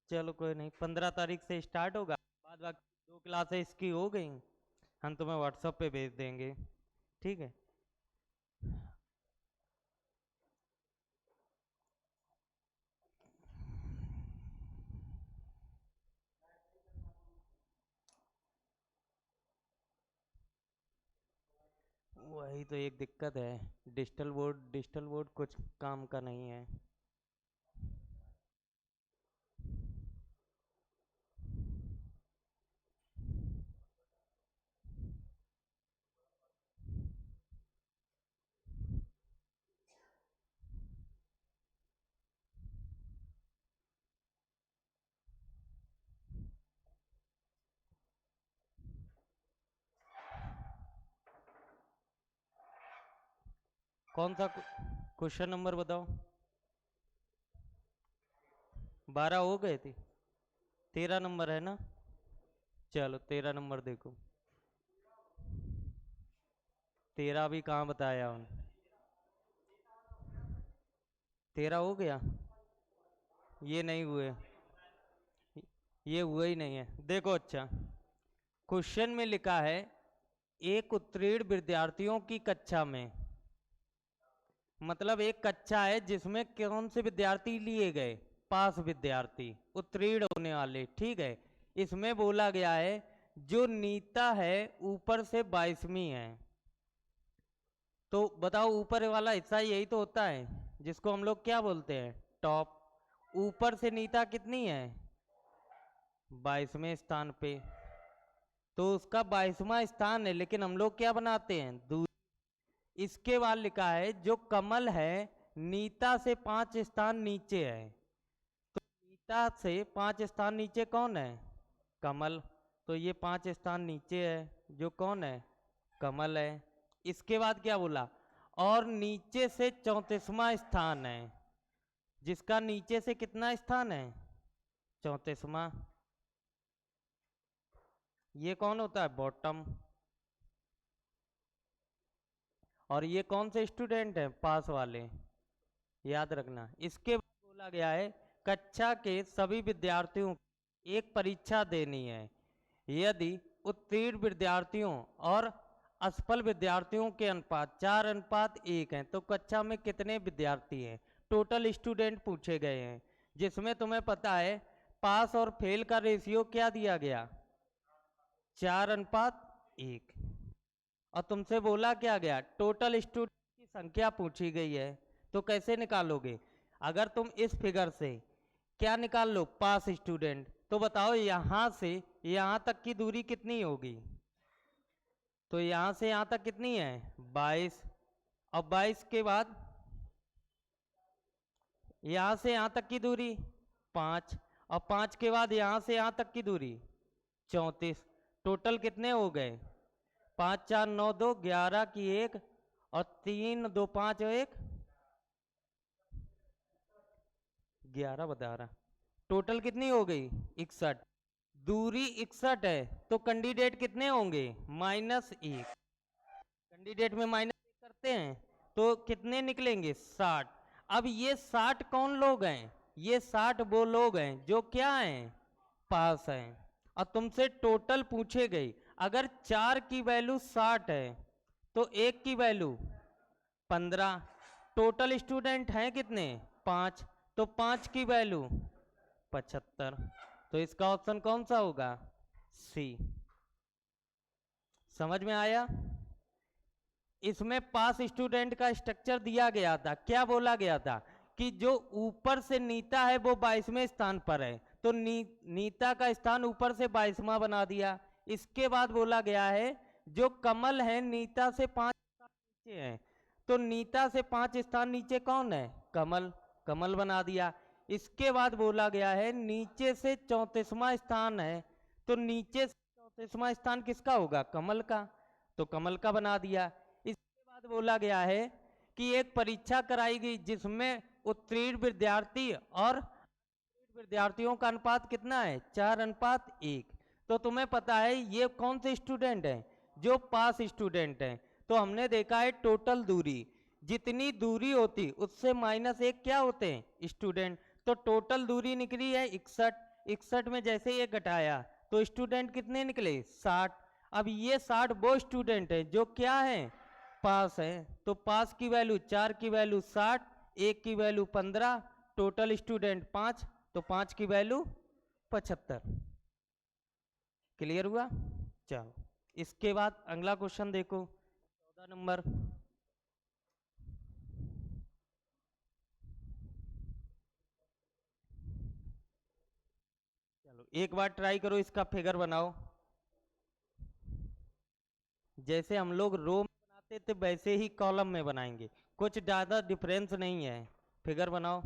चलो कोई नहीं, 15 तारीख से स्टार्ट होगा। बाद बाकी 2 क्लासेस इसकी हो गई, हम तुम्हें व्हाट्सएप पे भेज देंगे, ठीक है। वही तो एक दिक्कत है, डिजिटल बोर्ड कुछ काम का नहीं है। कौन सा क्वेश्चन नंबर बताओ। 12 हो गए थे, 13 नंबर है ना। चलो 13 नंबर देखो। 13 भी कहाँ बताया उन। 13 हो गया, ये नहीं हुए, ये हुआ ही नहीं है। देखो अच्छा, क्वेश्चन में लिखा है एक उत्तीर्ण विद्यार्थियों की कक्षा में, मतलब एक कक्षा है जिसमें कौन से विद्यार्थी लिए गए, पास विद्यार्थी, उत्तीर्ण होने वाले, ठीक है। इसमें बोला गया है जो नीता है ऊपर से 22वीं है। तो बताओ ऊपर वाला हिस्सा यही तो होता है जिसको हम लोग क्या बोलते हैं, टॉप। ऊपर से नीता कितनी है, 22वें स्थान पे, तो उसका 22वां स्थान है, लेकिन हम लोग क्या बनाते हैं, दूरी। इसके बाद लिखा है जो कमल है नीता से 5 स्थान नीचे है, तो नीता से 5 स्थान नीचे कौन है, कमल। तो ये 5 स्थान नीचे है, जो कौन है, कमल है। इसके बाद क्या बोला, और नीचे से 34वां स्थान है, जिसका नीचे से कितना स्थान है, 34वां। ये कौन होता है, बॉटम। और ये कौन से स्टूडेंट हैं, पास वाले, याद रखना। इसके बाद बोला गया है कक्षा के सभी विद्यार्थियों को एक परीक्षा देनी है, यदि उत्तीर्ण विद्यार्थियों और असफल विद्यार्थियों के अनुपात 4:1 हैं, तो कक्षा में कितने विद्यार्थी हैं, टोटल स्टूडेंट पूछे गए हैं। जिसमें तुम्हें पता है पास और फेल का रेशियो क्या दिया गया, 4:1। और तुमसे बोला क्या गया, टोटल स्टूडेंट की संख्या पूछी गई है। तो कैसे निकालोगे, अगर तुम इस फिगर से क्या निकाल लो, पास स्टूडेंट, तो बताओ यहां से यहां तक की दूरी कितनी होगी, तो यहां से यहां तक कितनी है, 22। और 22 के बाद यहां से यहां तक की दूरी 5, और 5 के बाद यहां से यहां तक की दूरी 34। टोटल कितने हो गए, 5 4 9 2 11 की 1, और 3 2 5 1 11 बता रहा, टोटल कितनी हो गई, 61। दूरी 61 है, तो कैंडिडेट कितने होंगे, -1। कैंडिडेट में -1 करते हैं तो कितने निकलेंगे, 60। अब ये 60 कौन लोग हैं, ये 60 वो लोग हैं जो क्या हैं, पास हैं। और तुमसे टोटल पूछे गई, अगर 4 की वैल्यू 60 है तो 1 की वैल्यू 15। टोटल स्टूडेंट हैं कितने, 5, तो 5 की वैल्यू 75। तो इसका ऑप्शन कौन सा होगा, सी। समझ में आया। इसमें पास स्टूडेंट का स्ट्रक्चर दिया गया था, क्या बोला गया था कि जो ऊपर से नीता है वो 22वें स्थान पर है, तो नीता का स्थान ऊपर से 22वां बना दिया। इसके बाद बोला गया है जो कमल है नीता से 5 स्थान नीचे है, तो नीता से 5 स्थान नीचे कौन है, कमल, कमल बना दिया। इसके बाद बोला गया है नीचे से 34वां स्थान है, तो नीचे से 34वां स्थान किसका होगा, कमल का, तो कमल का बना दिया। इसके बाद बोला गया है कि एक परीक्षा कराई गई जिसमें उत्तीर्ण विद्यार्थी और विद्यार्थियों का अनुपात कितना है, 4:1। तो तुम्हें पता है ये कौन से स्टूडेंट हैं, जो पास स्टूडेंट हैं। तो हमने देखा है टोटल दूरी, जितनी दूरी होती उससे -1 क्या होते हैं, स्टूडेंट। तो टोटल दूरी निकली है 61। 61 में जैसे ये घटाया तो स्टूडेंट कितने निकले 60। अब ये 60 वो स्टूडेंट है जो क्या है पास है, तो पास की वैल्यू 4 की वैल्यू 60, 1 की वैल्यू 15, टोटल स्टूडेंट 5, तो 5 की वैल्यू 75। क्लियर हुआ। चलो इसके बाद अगला क्वेश्चन देखो 14 नंबर। चलो एक बार ट्राई करो, इसका फिगर बनाओ। जैसे हम लोग रो में बनाते थे वैसे ही कॉलम में बनाएंगे, कुछ ज़्यादा डिफरेंस नहीं है। फिगर बनाओ।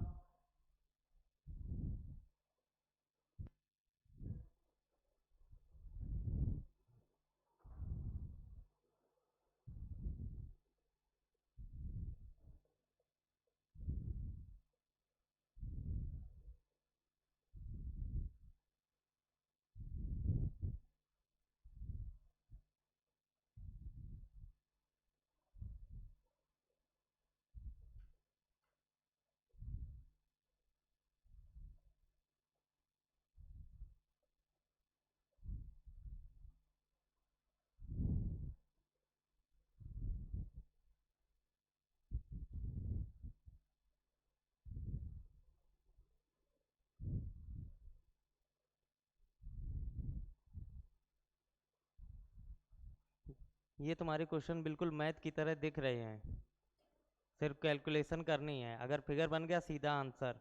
ये तुम्हारे क्वेश्चन बिल्कुल मैथ की तरह दिख रहे हैं, सिर्फ कैलकुलेशन करनी है। अगर फिगर बन गया सीधा आंसर।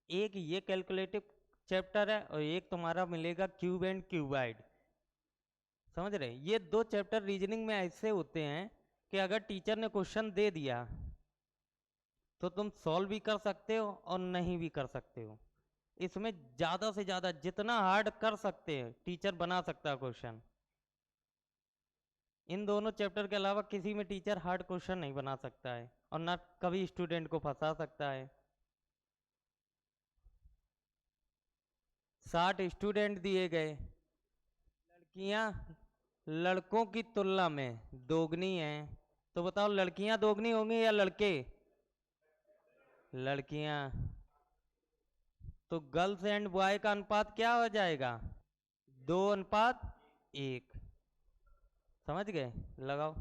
एक ये कैलकुलेटिव चैप्टर है और एक तुम्हारा मिलेगा क्यूब एंड क्यूबाइड। समझ रहे, ये दो चैप्टर रीजनिंग में ऐसे होते हैं कि अगर टीचर ने क्वेश्चन दे दिया तो तुम सॉल्व भी कर सकते हो और नहीं भी कर सकते हो। इसमें ज़्यादा से ज़्यादा जितना हार्ड कर सकते हैं टीचर बना सकता है क्वेश्चन। इन दोनों चैप्टर के अलावा किसी में टीचर हार्ड क्वेश्चन नहीं बना सकता है और ना कभी स्टूडेंट को फंसा सकता है। 60 स्टूडेंट दिए गए, लड़कियां लड़कों की तुलना में दोगुनी हैं, तो बताओ लड़कियां दोगुनी होंगी या लड़के? लड़कियां। तो गर्ल्स एंड बॉय का अनुपात क्या हो जाएगा? 2:1। समझ गए? लगाओ।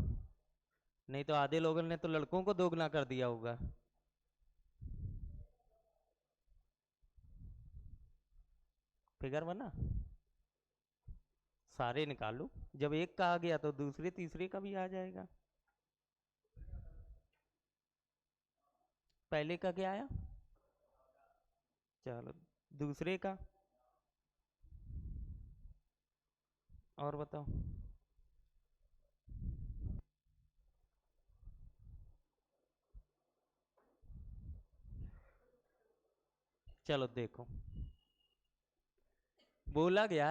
नहीं तो आधे लोगों ने तो लड़कों को दोगुना कर दिया होगा। फिगर बना, सारे निकालो। जब एक का आ गया तो दूसरे तीसरे का भी आ जाएगा। पहले का क्या आया? चलो दूसरे का और बताओ। चलो देखो, बोला गया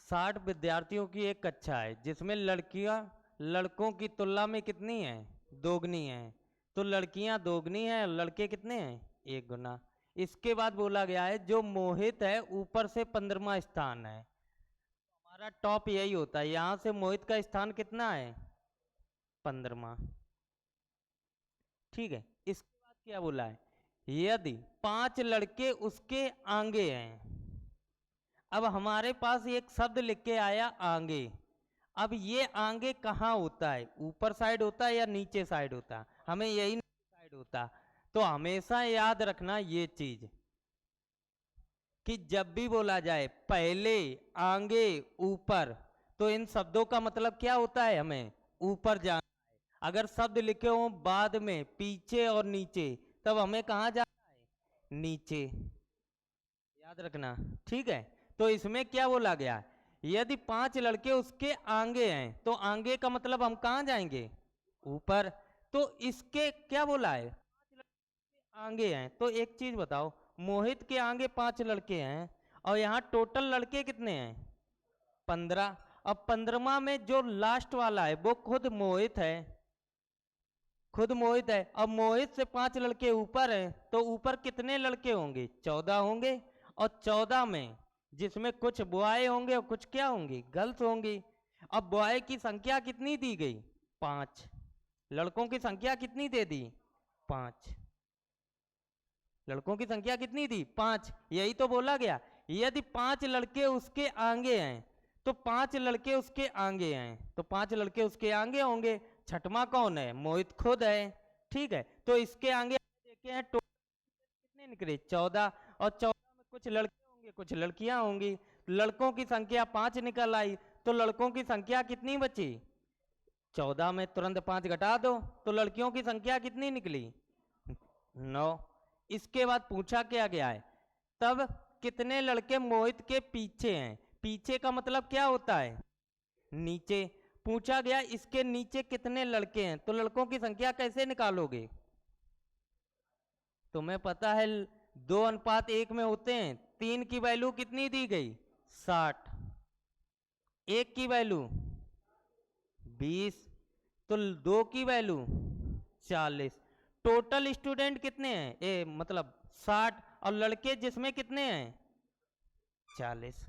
60 विद्यार्थियों की एक कक्षा है जिसमें लड़कियां लड़कों की तुलना में कितनी हैं? दोगुनी हैं। तो लड़कियां दोगुनी हैं और लड़के कितने हैं? 1 गुना। इसके बाद बोला गया है जो मोहित है ऊपर से 15वां स्थान है। हमारा टॉप यही होता है, यहाँ से मोहित का स्थान कितना है? 15वां। ठीक है, इसके बाद क्या बोला है? यदि 5 लड़के उसके आगे हैं। अब हमारे पास एक शब्द लिख के आया आगे। अब ये आगे कहाँ होता है? ऊपर साइड होता है या नीचे साइड होता है? हमें यही साइड होता। तो हमेशा याद रखना ये चीज कि जब भी बोला जाए पहले, आगे, ऊपर, तो इन शब्दों का मतलब क्या होता है? हमें ऊपर जाना है। अगर शब्द लिखे हो बाद में पीछे और नीचे, तब हमें कहाँ जाना है? नीचे। याद रखना। ठीक है, तो इसमें क्या बोला गया? यदि 5 लड़के उसके आगे हैं तो आगे का मतलब हम कहाँ जाएंगे? ऊपर। तो इसके क्या बोला है? 5 लड़के आगे हैं, तो एक चीज बताओ, मोहित के आगे 5 लड़के हैं और यहाँ टोटल लड़के कितने हैं? 15। अब 15वां में जो लास्ट वाला है वो खुद मोहित है। खुद मोहित है। अब मोहित से 5 लड़के ऊपर हैं तो ऊपर कितने लड़के होंगे? 14 होंगे। और 14 में जिसमें कुछ बॉय होंगे और कुछ क्या होंगी? गर्ल्स होंगी। अब बॉय की संख्या कितनी दी गई? 5। लड़कों की संख्या कितनी दे दी? 5। लड़कों की संख्या कितनी दी? 5। यही तो बोला गया यदि 5 लड़के उसके आगे हैं तो 5 लड़के उसके आगे हैं, तो 5 लड़के उसके आगे होंगे। छठवां कौन है? मोहित खुद है। ठीक है, तो इसके आगे देखे हैं टोटल कितने निकले? 14। और 14 में कुछ लड़के होंगे कुछ लड़कियां होंगी। लड़कों की संख्या 5 निकल आई, तो लड़कों की संख्या कितनी बची? 14 में तुरंत 5 घटा दो तो लड़कियों की संख्या कितनी निकली? 9। इसके बाद पूछा क्या गया है, तब कितने लड़के मोहित के पीछे हैं? पीछे का मतलब क्या होता है? नीचे। पूछा गया इसके नीचे कितने लड़के हैं, तो लड़कों की संख्या कैसे निकालोगे? तुम्हें पता है 2:1 में होते हैं। 3 की वैल्यू कितनी दी गई? 60। 1 की वैल्यू 20, तो 2 की वैल्यू 40। टोटल स्टूडेंट कितने हैं? मतलब 60, और लड़के जिसमें कितने हैं? 40।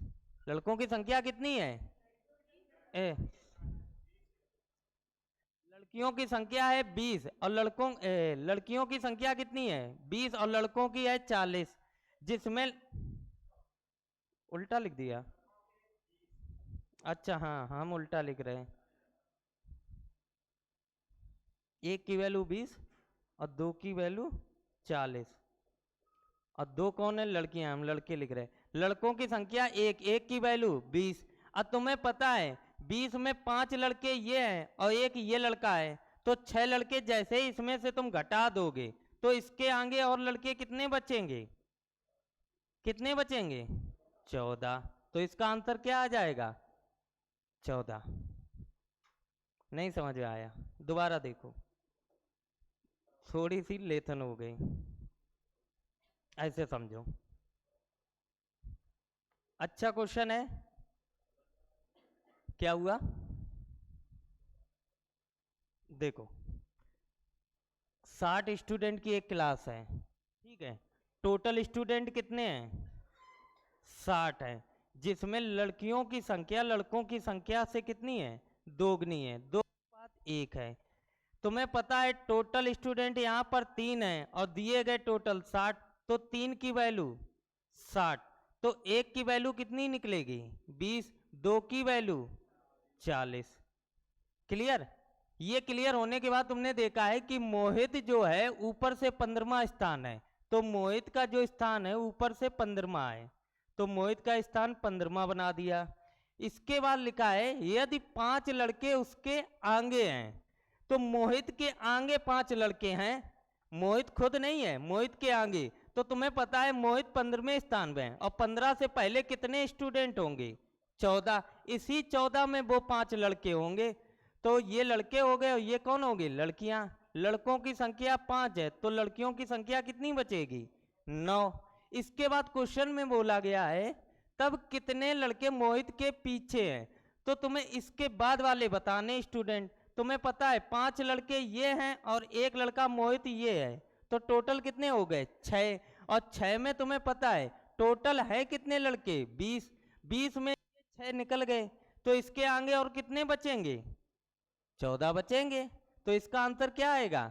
लड़कों की संख्या कितनी है? लड़कियों की संख्या है 20 और लड़कियों की संख्या कितनी है? 20 और लड़कों की है 40, जिसमें उल्टा लिख दिया। अच्छा हाँ, हम उल्टा लिख रहे हैं। 1 की वैल्यू 20 और 2 की वैल्यू 40, और 2 कौन है? लड़कियां, हम लड़के लिख रहे हैं। लड़कों की संख्या 1 की वैल्यू 20। अब तुम्हें पता है 20 में 5 लड़के ये हैं और 1 ये लड़का है, तो 6 लड़के जैसे ही इसमें से तुम घटा दोगे तो इसके आगे और लड़के कितने बचेंगे? कितने बचेंगे? 14। तो इसका आंसर क्या आ जाएगा? 14। नहीं समझ में आया? दोबारा देखो, थोड़ी सी लेथन हो गई, ऐसे समझो। अच्छा क्वेश्चन है। क्या हुआ? देखो 60 स्टूडेंट की एक क्लास है, ठीक है। टोटल स्टूडेंट कितने हैं? 60 है, जिसमें लड़कियों की संख्या लड़कों की संख्या से कितनी है? दोगुनी है, 2:1 है। तुम्हें पता है टोटल स्टूडेंट यहाँ पर 3 है और दिए गए टोटल 60, तो 3 की वैल्यू 60, तो 1 की वैल्यू कितनी निकलेगी? 20। 2 की वैल्यू 40। क्लियर? ये क्लियर होने के बाद तुमने देखा है कि मोहित जो है ऊपर से 15वां स्थान है, तो मोहित का जो स्थान है ऊपर से 15वां है, तो मोहित का स्थान 15वां बना दिया। इसके बाद लिखा है यदि 5 लड़के उसके आगे हैं, तो मोहित के आगे 5 लड़के हैं, मोहित खुद नहीं है, मोहित के आगे, तो तुम्हें पता है मोहित 15वें स्थान पे है और 15 से पहले कितने स्टूडेंट होंगे? 14। इसी 14 में वो 5 लड़के होंगे, तो ये लड़के हो गए और ये कौन होगी? लड़कियां। लड़कों की संख्या 5 है, तो लड़कियों की संख्या कितनी बचेगी? 9। इसके बाद क्वेश्चन में बोला गया है तब कितने लड़के मोहित के पीछे हैं, तो तुम्हें इसके बाद वाले बताने स्टूडेंट। तुम्हें पता है 5 लड़के ये हैं और 1 लड़का मोहित ये है, तो टोटल कितने हो गए? 6। और 6 में तुम्हें पता है टोटल है कितने लड़के? 20। 20 में 6 निकल गए, तो इसके आगे और कितने बचेंगे? 14 बचेंगे, तो इसका आंसर क्या आएगा?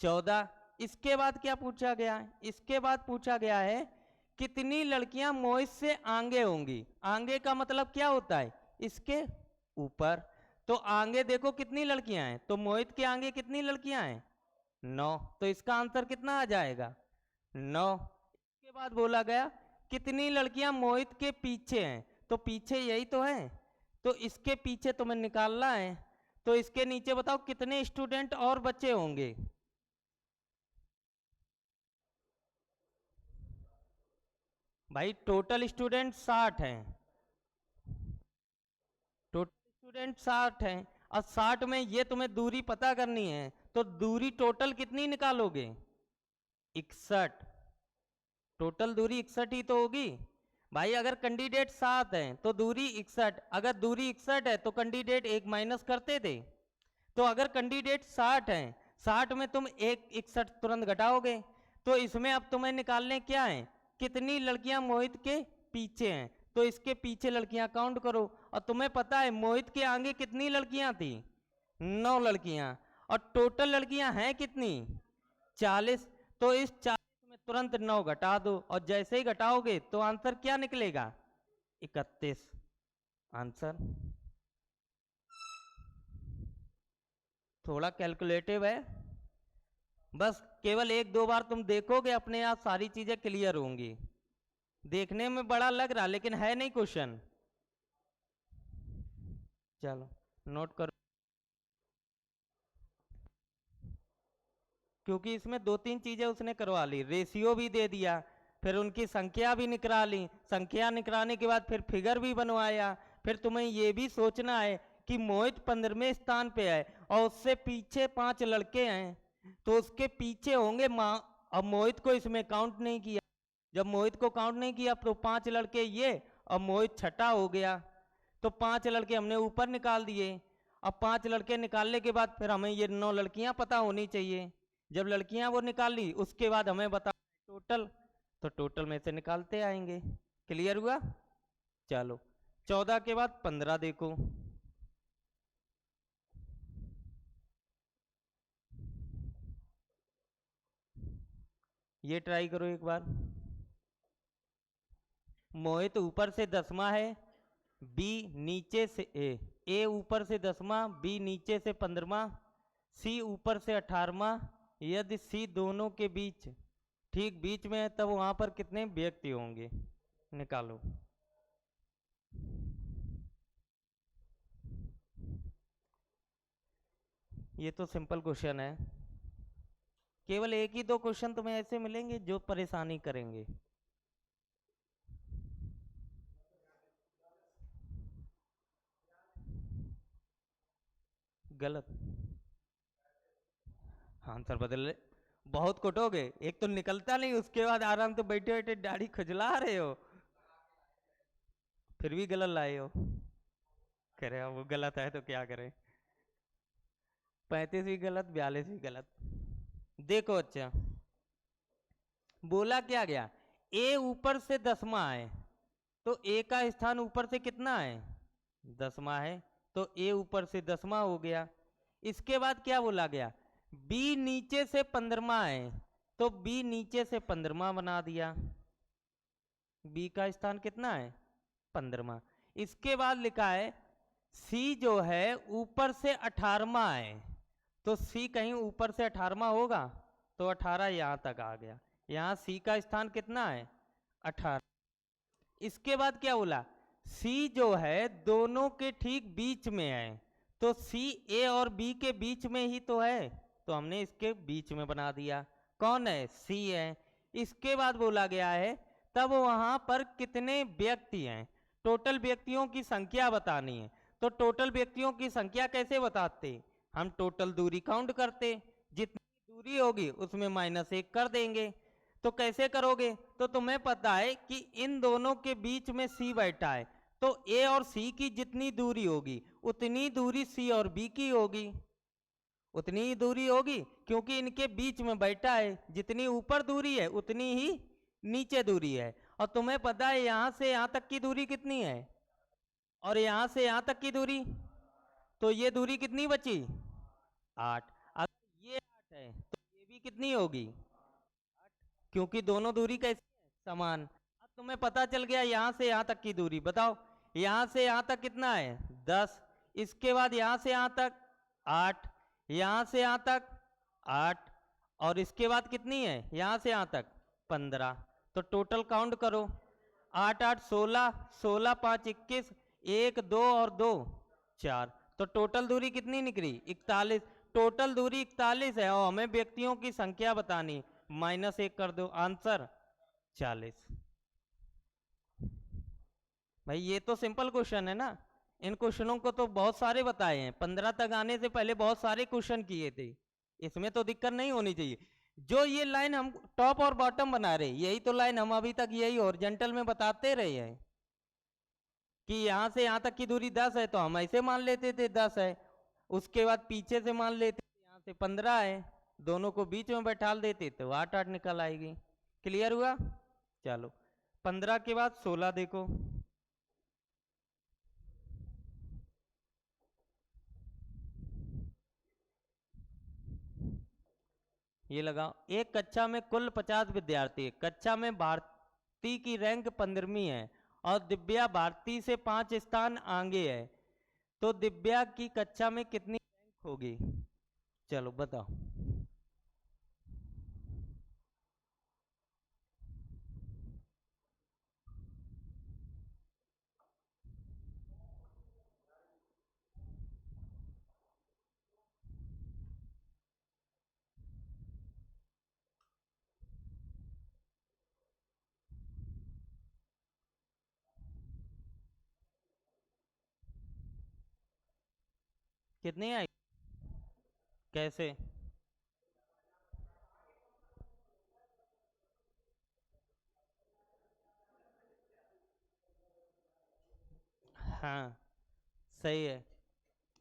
14। इसके बाद क्या पूछा गया है? इसके बाद पूछा गया है कितनी लड़कियां मोहित से आगे होंगी। आगे का मतलब क्या होता है? इसके ऊपर। तो आगे देखो कितनी लड़कियां हैं, तो मोहित के आगे कितनी लड़कियां हैं? 9। तो इसका आंसर कितना आ जाएगा? 9। इसके बाद बोला गया कितनी लड़कियां मोहित के पीछे हैं, तो पीछे यही तो है, तो इसके पीछे तुम्हें निकालना है, तो इसके नीचे बताओ कितने स्टूडेंट और बचे होंगे? भाई टोटल स्टूडेंट 60 हैं, टोटल स्टूडेंट 60 हैं, और 60 में ये तुम्हें दूरी पता करनी है, तो दूरी टोटल कितनी निकालोगे? 61। टोटल दूरी 61 ही तो होगी भाई। अगर कैंडिडेट 7 है तो दूरी 61, अगर दूरी 61 है तो कैंडिडेट 1 माइनस करते थे। तो अगर कैंडिडेट 60 है, 60 में तुम 61 तुरंत घटाओगे, तो इसमें अब तुम्हें निकालने क्या है? कितनी लड़कियां मोहित के पीछे हैं, तो इसके पीछे लड़कियां काउंट करो। और तुम्हें पता है मोहित के आगे कितनी लड़कियां थी? 9 लड़कियां। और टोटल लड़कियां हैं कितनी? 40। तो इस 40 में तुरंत 9 घटा दो और जैसे ही घटाओगे तो आंसर क्या निकलेगा? 31 आंसर। थोड़ा कैलकुलेटिव है, बस केवल एक दो बार तुम देखोगे अपने आप सारी चीजें क्लियर होंगी। देखने में बड़ा लग रहा लेकिन है नहीं क्वेश्चन। चलो नोट करो, क्योंकि इसमें दो तीन चीजें उसने करवा ली, रेशियो भी दे दिया, फिर उनकी संख्या भी निकाल ली, संख्या निकालने के बाद फिर फिगर भी बनवाया, फिर तुम्हें ये भी सोचना है कि मोहित 15वें स्थान पे है और उससे पीछे 5 लड़के हैं, तो उसके पीछे होंगे माँ। अब मोहित को इसमें काउंट नहीं किया, जब मोहित को काउंट नहीं किया तो 5 लड़के ये, अब मोहित छठा हो गया, तो 5 लड़के हमने ऊपर निकाल दिए। अब 5 लड़के निकालने के बाद फिर हमें ये 9 लड़कियां पता होनी चाहिए। जब लड़कियां वो निकाल ली उसके बाद हमें बता टोटल, तो टोटल में से निकालते आएंगे। क्लियर हुआ? चलो 14 के बाद 15 देखो, ये ट्राई करो एक बार। मोहित ऊपर से 10वां है, बी नीचे से ए ऊपर से 10वां, बी नीचे से 15वां, सी ऊपर से 18वां। यदि सी दोनों के बीच ठीक बीच में है तब वहां पर कितने व्यक्ति होंगे? निकालो। ये तो सिंपल क्वेश्चन है, केवल एक ही दो क्वेश्चन तुम्हें ऐसे मिलेंगे जो परेशानी करेंगे। गलत आंसर बदल ले, बहुत कुटोगे, एक तो निकलता नहीं, उसके बाद आराम से बैठे बैठे दाढ़ी खुजला रहे हो, फिर भी गलत लाए हो। कह रहे हो वो गलत है तो क्या करें? 35 भी गलत, 42 भी गलत। देखो अच्छा, बोला क्या गया, ए ऊपर से 10वां है, तो ए का स्थान ऊपर से कितना है? 10वां है, तो ए ऊपर से 10वां हो गया। इसके बाद क्या बोला गया, बी नीचे से 15वां है, तो बी नीचे से 15वां बना दिया, बी का स्थान कितना है? 15वां। इसके बाद लिखा है सी जो है ऊपर से 18वां है, तो सी कहीं ऊपर से 18वां होगा, तो 18 यहां तक आ गया, यहां सी का स्थान कितना है? 18। इसके बाद क्या बोला, सी जो है दोनों के ठीक बीच में है, तो सी ए और बी के बीच में ही तो है, तो हमने इसके बीच में बना दिया। कौन है? सी है। इसके बाद बोला गया है तब वहां पर कितने व्यक्ति हैं, टोटल व्यक्तियों की संख्या बतानी है। तो टोटल व्यक्तियों की संख्या कैसे बताते? हम टोटल दूरी काउंट करते, जितनी दूरी होगी उसमें -1 कर देंगे। तो कैसे करोगे? तो तुम्हें पता है कि इन दोनों के बीच में सी बैठा है, तो ए और सी की जितनी दूरी होगी उतनी दूरी सी और बी की होगी, उतनी ही दूरी होगी, क्योंकि इनके बीच में बैठा है, जितनी ऊपर दूरी है उतनी ही नीचे दूरी है। और तुम्हें पता है यहां से यहां तक की दूरी कितनी है, और यहां से यहां तक की दूरी, तो ये दूरी कितनी बची? 8। अगर ये 8 है तो ये भी कितनी होगी? क्योंकि दोनों दूरी कैसी है? समान। अब तुम्हें पता चल गया यहाँ से यहाँ तक की दूरी, बताओ यहाँ से यहाँ तक कितना है? 10। इसके बाद यहाँ से यहाँ तक 8, यहाँ से यहाँ तक 8, और इसके बाद कितनी है यहाँ से यहाँ तक? 15। तो टोटल काउंट करो, 8 8 16, 16 5 21, 1 2 और 2 4, तो टोटल दूरी कितनी निकली? 41। टोटल दूरी 41 है और हमें व्यक्तियों की संख्या बतानी, -1 कर दो, आंसर 40। भाई ये तो सिंपल क्वेश्चन है ना, इन क्वेश्चनों को तो बहुत सारे बताए हैं, 15 तक आने से पहले बहुत सारे क्वेश्चन किए थे, इसमें तो दिक्कत नहीं होनी चाहिए। जो ये लाइन हम टॉप और बॉटम बना रहे, यही तो लाइन हम अभी तक यही हॉरिजॉन्टल में बताते रहे हैं कि यहाँ से यहाँ तक की दूरी 10 है, तो हम ऐसे मान लेते थे 10 है, उसके बाद पीछे से मान लेते थे यहाँ से 15 है, दोनों को बीच में बैठा देते तो 8 8 निकल आएगी। क्लियर हुआ? चलो 15 के बाद 16 देखो, ये लगाओ, एक कक्षा में कुल 50 विद्यार्थी, कक्षा में भारती की रैंक 15वीं है और दिव्या भारती से 5 स्थान आगे है, तो दिव्या की कक्षा में कितनी रैंक होगी? चलो बताओ। कितनी आई? कैसे? हाँ सही है।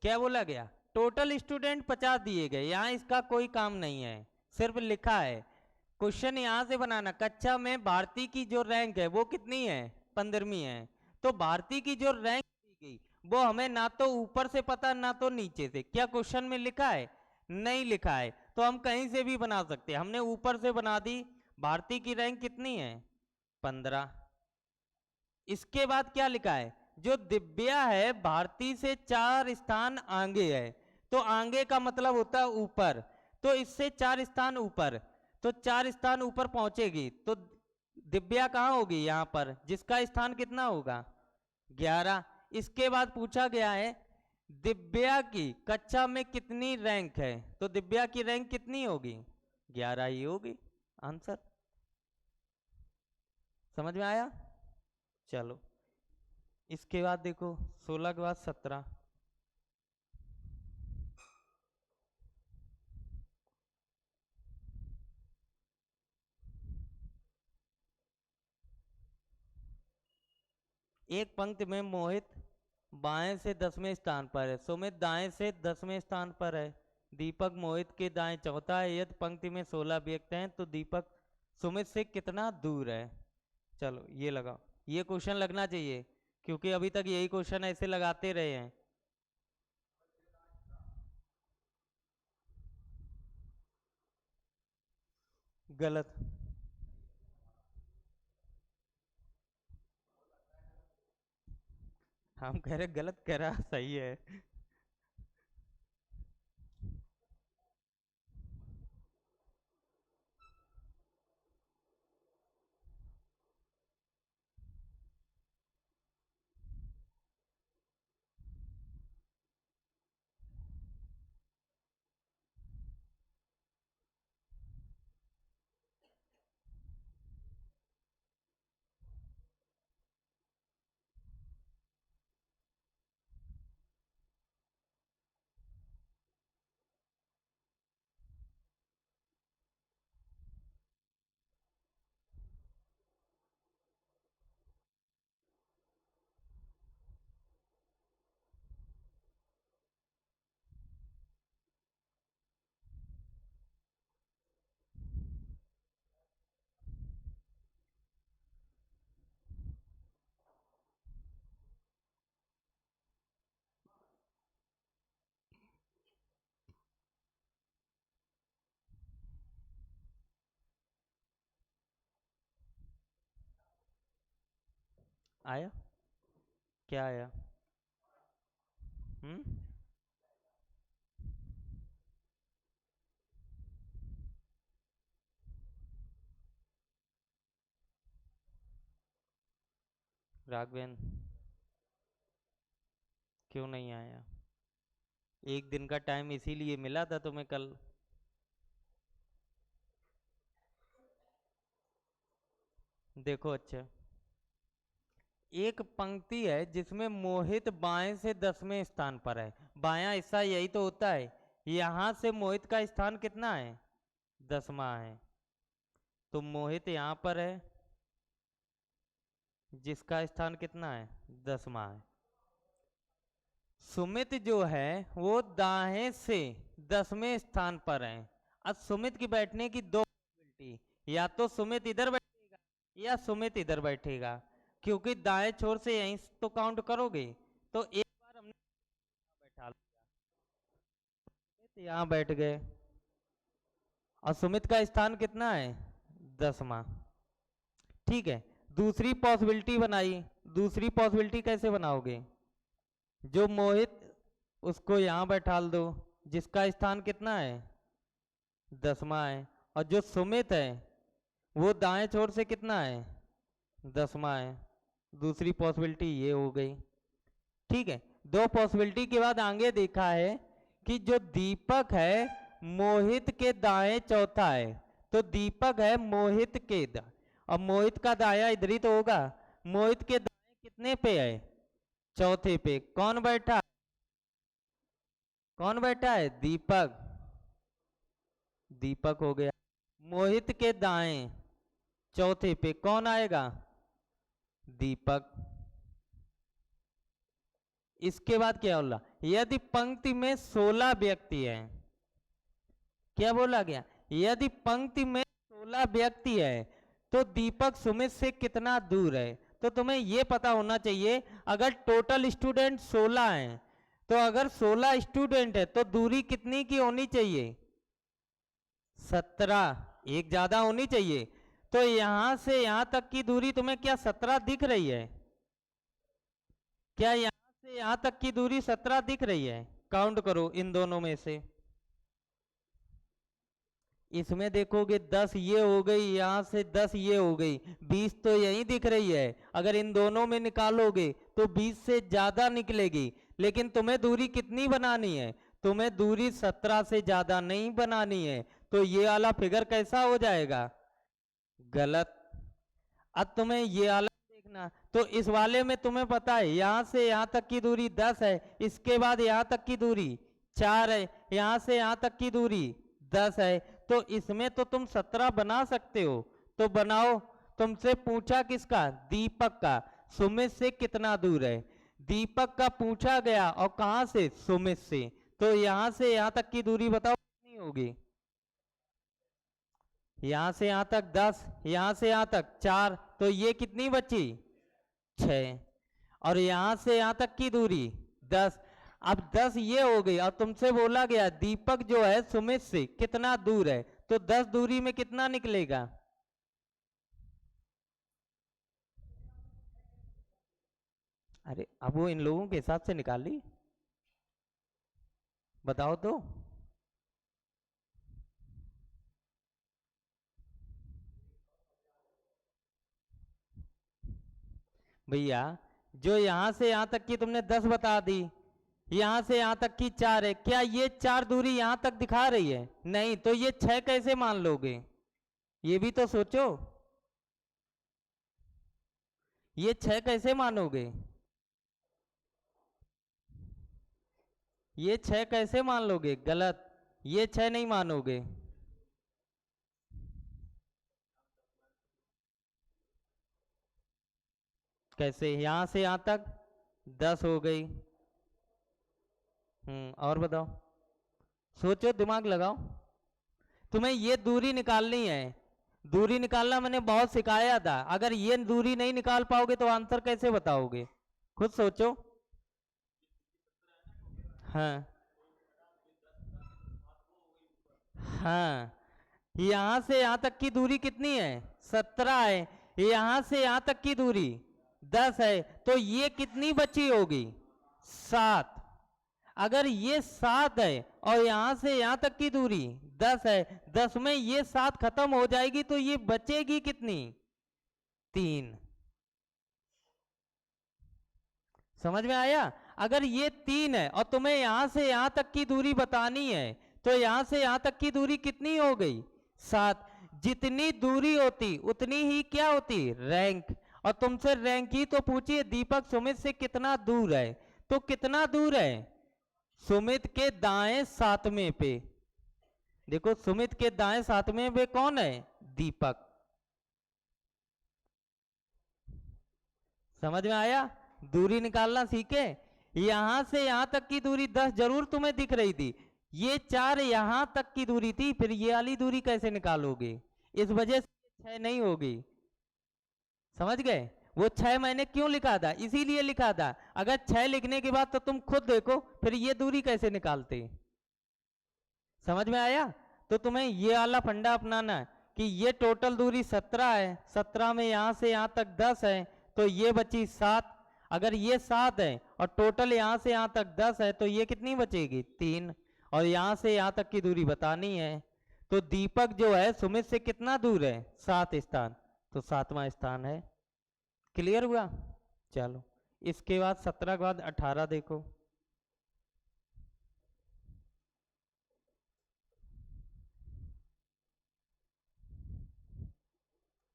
क्या बोला गया? टोटल स्टूडेंट 50 दिए गए, यहाँ इसका कोई काम नहीं है, सिर्फ लिखा है। क्वेश्चन यहाँ से बनाना, कक्षा में भारती की जो रैंक है वो कितनी है? 15वीं है। तो भारती की जो रैंक दी गई वो हमें ना तो ऊपर से पता ना तो नीचे से, क्या क्वेश्चन में लिखा है? नहीं लिखा है, तो हम कहीं से भी बना सकते हैं। हमने ऊपर से बना दी, भारती की रैंक कितनी है? 15। इसके बाद क्या लिखा है? जो दिव्या है भारती से 4 स्थान आगे है, तो आगे का मतलब होता है ऊपर, तो इससे 4 स्थान ऊपर, तो 4 स्थान ऊपर पहुंचेगी, तो दिव्या कहाँ होगी? यहाँ पर, जिसका स्थान कितना होगा? 11। इसके बाद पूछा गया है दिव्या की कक्षा में कितनी रैंक है, तो दिव्या की रैंक कितनी होगी? 11 ही होगी। आंसर समझ में आया? चलो इसके बाद देखो, 16 के बाद 17। एक पंक्ति में मोहित बाएं से 10वें स्थान पर है, सुमित दाएं से 10वें स्थान पर है, दीपक मोहित के दाएं चौथा है। यदि पंक्ति में 16 व्यक्ति हैं तो दीपक सुमित से कितना दूर है? चलो ये लगाओ, ये क्वेश्चन लगना चाहिए क्योंकि अभी तक यही क्वेश्चन ऐसे लगाते रहे हैं। गलत। हम कह रहे गलत कह रहा, सही है। आया? क्या आया? हम्म। राघवेन क्यों नहीं आया? एक दिन का टाइम इसीलिए मिला था तुम्हें कल। देखो अच्छा, एक पंक्ति है जिसमें मोहित बाएं से 10वें स्थान पर है, बायां हिस्सा यही तो होता है, यहां से मोहित का स्थान कितना है? 10वां है, तो मोहित यहां पर है जिसका स्थान कितना है? 10वां है। सुमित जो है वो दाएं से 10वें स्थान पर है। अब सुमित की बैठने की दो पॉसिबिलिटी, या तो सुमित इधर बैठेगा या सुमित इधर बैठेगा, क्योंकि दाएं छोर से यहीं तो काउंट करोगे, तो एक बार हमने बैठा लिया, सुमित यहाँ बैठ गए, और सुमित का स्थान कितना है 10वां। ठीक है, दूसरी पॉसिबिलिटी बनाई। दूसरी पॉसिबिलिटी कैसे बनाओगे, जो मोहित उसको यहां बैठा दो जिसका स्थान कितना है 10वां है, और जो सुमित है वो दाएं छोर से कितना है 10वां है। दूसरी पॉसिबिलिटी ये हो गई। ठीक है, दो पॉसिबिलिटी के बाद आगे देखा है कि जो दीपक है मोहित के दाएं चौथा है, तो दीपक है मोहित के और मोहित का दाया इधर ही तो होगा। मोहित के दाएं कितने पे है चौथे पे। कौन बैठा, कौन बैठा है दीपक, दीपक हो गया। मोहित के दाएं चौथे पे कौन आएगा दीपक। इसके बाद क्या बोला, यदि पंक्ति में 16 व्यक्ति हैं, क्या बोला गया, यदि पंक्ति में 16 व्यक्ति है तो दीपक सुमित से कितना दूर है। तो तुम्हें यह पता होना चाहिए अगर टोटल स्टूडेंट 16 हैं तो अगर 16 स्टूडेंट है तो दूरी कितनी की होनी चाहिए 17, एक ज्यादा होनी चाहिए। तो यहां से यहां तक की दूरी तुम्हें क्या 17 दिख रही है, क्या यहां से यहां तक की दूरी 17 दिख रही है। काउंट करो इन दोनों में से, इसमें देखोगे 10 ये हो गई, यहां से 10 ये हो गई, 20 तो यही दिख रही है। अगर इन दोनों में निकालोगे तो 20 से ज्यादा निकलेगी, लेकिन तुम्हें दूरी कितनी बनानी है, तुम्हें दूरी 17 से ज्यादा नहीं बनानी है। तो ये वाला फिगर कैसा हो जाएगा गलत। अब तुम्हें ये वाला देखना, तो इस वाले में तुम्हें पता है यहां से यहां तक की दूरी 10 है, इसके बाद यहां तक की दूरी 4 है, यहां से यहां तक की दूरी 10 है। तो इसमें तो तुम 17 बना सकते हो, तो बनाओ। तुमसे पूछा किसका दीपक का, सुमित से कितना दूर है। दीपक का पूछा गया और कहां से सुमित से, तो यहां से यहां तक की दूरी बताओ कितनी होगी। यहां से यहां तक 10, यहां से यहां तक 4, तो ये कितनी बची 6, और यहां से यहां तक की दूरी 10। अब 10 ये हो गई और तुमसे बोला गया दीपक जो है सुमित से कितना दूर है, तो 10 दूरी में कितना निकलेगा। अरे अब वो इन लोगों के हिसाब से निकाल ली, बताओ तो। भैया जो यहां से यहां तक की तुमने 10 बता दी, यहां से यहां तक की 4 है, क्या ये 4 दूरी यहां तक दिखा रही है, नहीं, तो ये 6 कैसे मान लोगे, ये भी तो सोचो, ये 6 कैसे मानोगे, ये 6 कैसे मान लोगे गलत, ये 6 नहीं मानोगे। कैसे, यहां से यहां तक 10 हो गई। और बताओ, सोचो दिमाग लगाओ। तुम्हें ये दूरी निकालनी है, दूरी निकालना मैंने बहुत सिखाया था। अगर ये दूरी नहीं निकाल पाओगे तो आंसर कैसे बताओगे, खुद सोचो। हाँ हाँ, यहां से यहां तक की दूरी कितनी है 17 है, यहां से यहां तक की दूरी 10 है, तो ये कितनी बची होगी 7। अगर ये 7 है और यहां से यहां तक की दूरी 10 है, 10 में ये 7 खत्म हो जाएगी, तो ये बचेगी कितनी 3। समझ में आया। अगर ये 3 है और तुम्हें यहां से यहां तक की दूरी बतानी है, तो यहां से यहां तक की दूरी कितनी हो गई 7। जितनी दूरी होती उतनी ही क्या होती रैंक, और तुमसे रैंक ही तो पूछिए दीपक सुमित से कितना दूर है, तो कितना दूर है सुमित के दाएं 7वें पे। देखो सुमित के दाएं 7वें पे कौन है दीपक। समझ में आया, दूरी निकालना सीखे। यहां से यहां तक की दूरी 10 जरूर तुम्हें दिख रही थी, ये 4 यहां तक की दूरी थी, फिर ये वाली दूरी कैसे निकालोगे, इस वजह से 6 नहीं होगी। समझ गए, वो 6 मैंने क्यों लिखा था, इसीलिए लिखा था। अगर 6 लिखने के बाद तो तुम खुद देखो फिर ये दूरी कैसे निकालते। समझ में आया। तो तुम्हें ये वाला फंडा अपनाना है कि ये टोटल दूरी 17 है, 17 में यहाँ से यहाँ तक 10 है, तो ये बची 7। अगर ये 7 है और टोटल यहाँ से यहाँ तक 10 है, तो ये कितनी बचेगी 3, और यहाँ से यहाँ तक की दूरी बतानी है। तो दीपक जो है सुमित से कितना दूर है 7 स्थान, तो 7वां स्थान है। क्लियर हुआ? चलो इसके बाद 17 के बाद 18 देखो।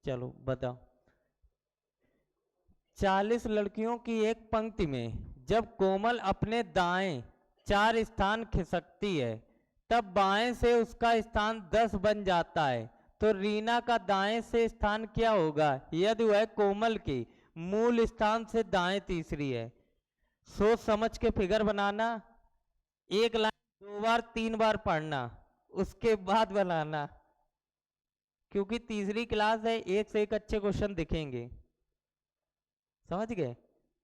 चलो बताओ। 40 लड़कियों की एक पंक्ति में जब कोमल अपने दाएं 4 स्थान खिसकती है, तब बाएं से उसका स्थान 10 बन जाता है। तो रीना का दाएं से स्थान क्या होगा यदि वह कोमल की मूल स्थान से दाएं तीसरी है? सोच समझ के फिगर बनाना, एक लाइन 2 बार 3 बार पढ़ना, उसके बाद बनाना, क्योंकि तीसरी क्लास है, एक से एक अच्छे क्वेश्चन दिखेंगे। समझ गए?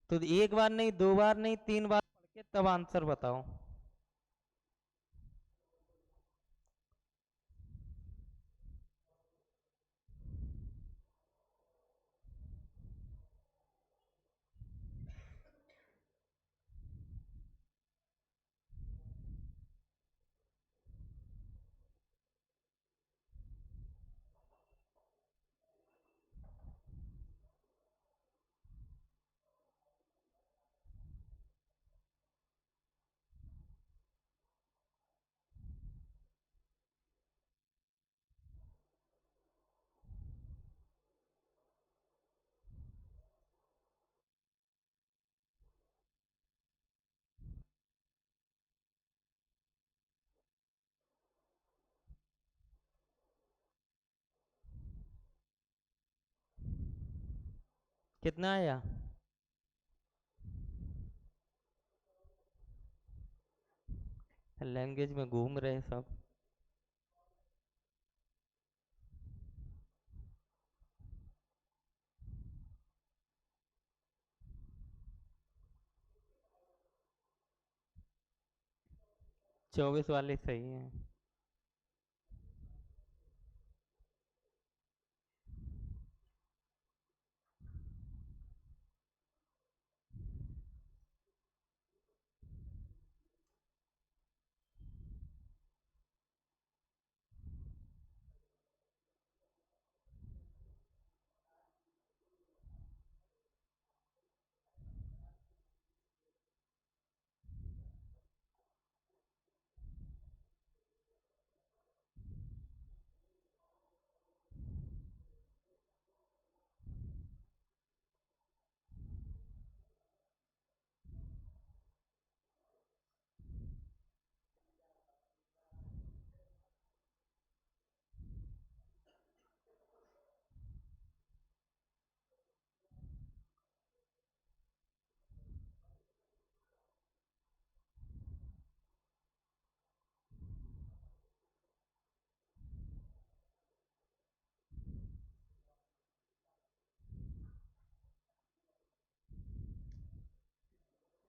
तो एक बार नहीं, 2 बार नहीं, 3 बार पढ़ के तब आंसर बताओ। कितना आया? लैंग्वेज में घूम रहे सब। चौबीस वाले सही है।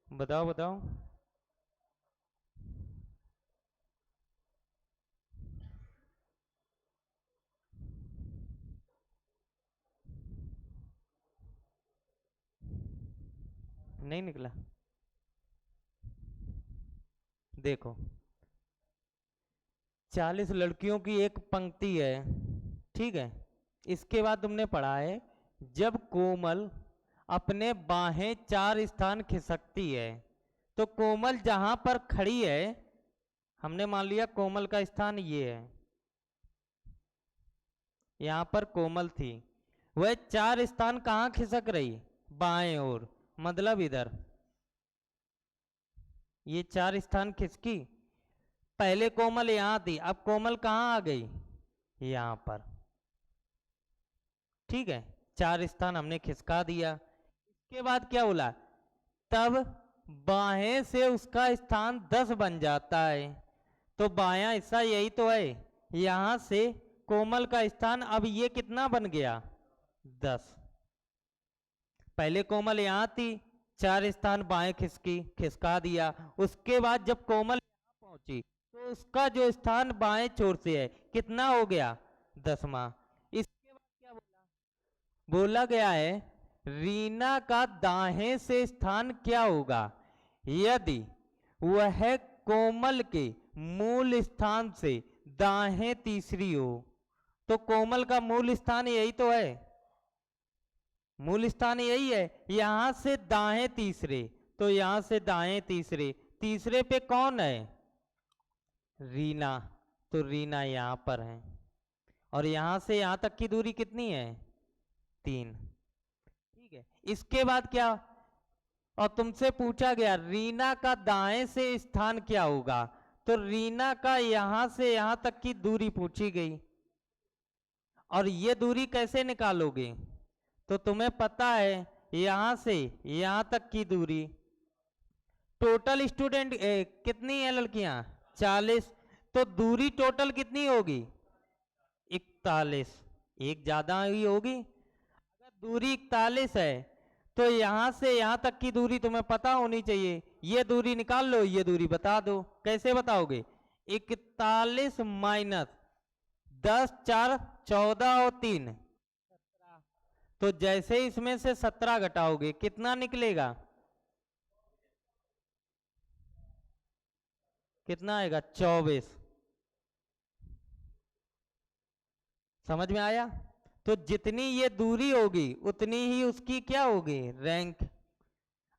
बताओ बताओ। नहीं निकला? देखो 40 लड़कियों की एक पंक्ति है, ठीक है। इसके बाद तुमने पढ़ा है जब कोमल अपने बाहें 4 स्थान खिसकती है, तो कोमल जहां पर खड़ी है, हमने मान लिया कोमल का स्थान ये है, यहां पर कोमल थी, वह 4 स्थान कहां खिसक रही? बाएं ओर, मतलब इधर। ये 4 स्थान खिसकी, पहले कोमल यहां थी, अब कोमल कहां आ गई? यहां पर, ठीक है। 4 स्थान हमने खिसका दिया। इसके बाद क्या बोला? तब बाएं से उसका स्थान 10 बन जाता है। तो बायां हिस्सा यही तो है, यहां से कोमल का स्थान अब ये कितना बन गया? 10। पहले कोमल यहां थी, 4 स्थान बाएं खिसका दिया। उसके बाद जब कोमल यहां पहुंची, तो तो उसका जो स्थान बाएं छोर से है कितना हो गया, 10वां। इसके बाद क्या बोला, बोला गया है रीना का दाहिने से स्थान क्या होगा यदि वह कोमल के मूल स्थान से दाहें तीसरी हो। तो कोमल का मूल स्थान यही तो है, मूल स्थान यही है, यहां से दाएं तीसरे, तो यहां से दाएं तीसरे, तीसरे पे कौन है, रीना, तो रीना यहां पर है। और यहां से यहां तक की दूरी कितनी है, 3। ठीक है, इसके बाद क्या, और तुमसे पूछा गया रीना का दाएं से स्थान क्या होगा, तो रीना का यहां से यहां तक की दूरी पूछी गई। और ये दूरी कैसे निकालोगे, तो तुम्हें पता है यहां से यहां तक की दूरी, टोटल स्टूडेंट कितनी है लड़कियां, 40, तो दूरी टोटल कितनी होगी, 41, एक ज्यादा ही होगी। अगर दूरी 41 है तो यहां से यहां तक की दूरी तुम्हें पता होनी चाहिए, ये दूरी निकाल लो, ये दूरी बता दो, कैसे बताओगे, 41 माइनस 10, 4, 14 और 3, 17। तो जैसे इसमें से 17 घटाओगे कितना निकलेगा, कितना आएगा, 24। समझ में आया, तो जितनी ये दूरी होगी उतनी ही उसकी क्या होगी, रैंक।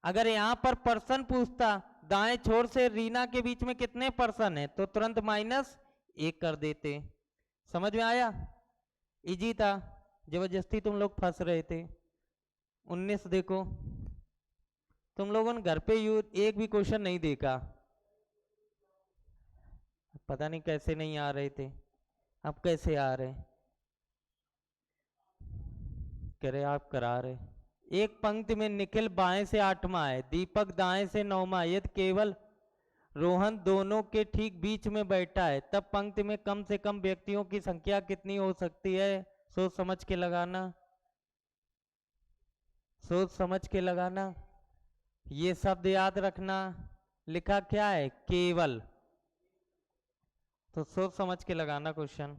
अगर यहां पर पर्सन पूछता दाएं छोर से रीना के बीच में कितने पर्सन है, तो तुरंत -1 कर देते। समझ में आया, इजी था, जबरदस्ती तुम लोग फंस रहे थे। 19 देखो, तुम लोगों ने घर पे एक भी क्वेश्चन नहीं देखा, पता नहीं कैसे नहीं आ रहे थे, अब कैसे आ रहे, कह रहे आप करा रहे। एक पंक्ति में निखिल बाएं से 8वां है, दीपक दाएं से 9वां, यदि केवल रोहन दोनों के ठीक बीच में बैठा है, तब पंक्ति में कम से कम व्यक्तियों की संख्या कितनी हो सकती है, सोच समझ के लगाना, सोच समझ के लगाना। ये शब्द याद रखना, लिखा क्या है, केवल, तो सोच समझ के लगाना क्वेश्चन।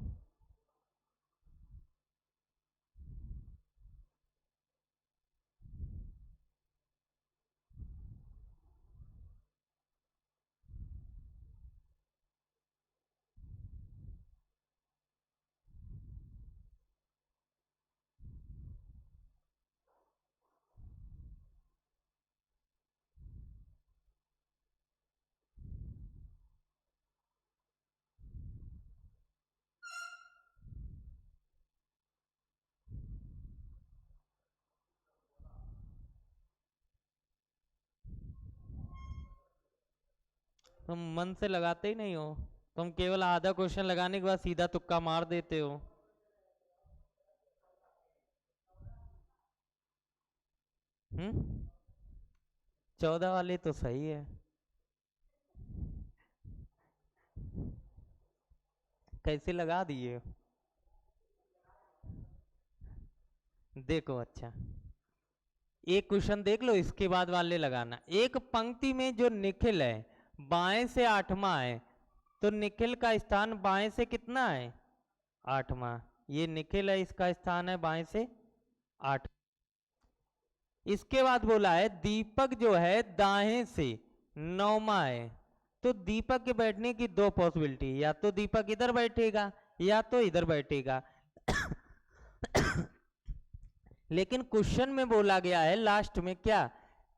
तुम मन से लगाते ही नहीं हो, तुम केवल आधा क्वेश्चन लगाने के बाद सीधा तुक्का मार देते हो। हम्म, 14 वाले तो सही है, कैसे लगा दिए, देखो अच्छा, एक क्वेश्चन देख लो, इसके बाद वाले लगाना। एक पंक्ति में जो निखिल है बाएं से 8वां है, तो निखिल का स्थान बाएं से कितना है, 8वां, ये निखिल है, इसका स्थान है बाएं से 8। इसके बाद बोला है दीपक जो है दाएं से 9वां है, तो दीपक के बैठने की 2 पॉसिबिलिटी, या तो दीपक इधर बैठेगा या तो इधर बैठेगा। लेकिन क्वेश्चन में बोला गया है लास्ट में क्या,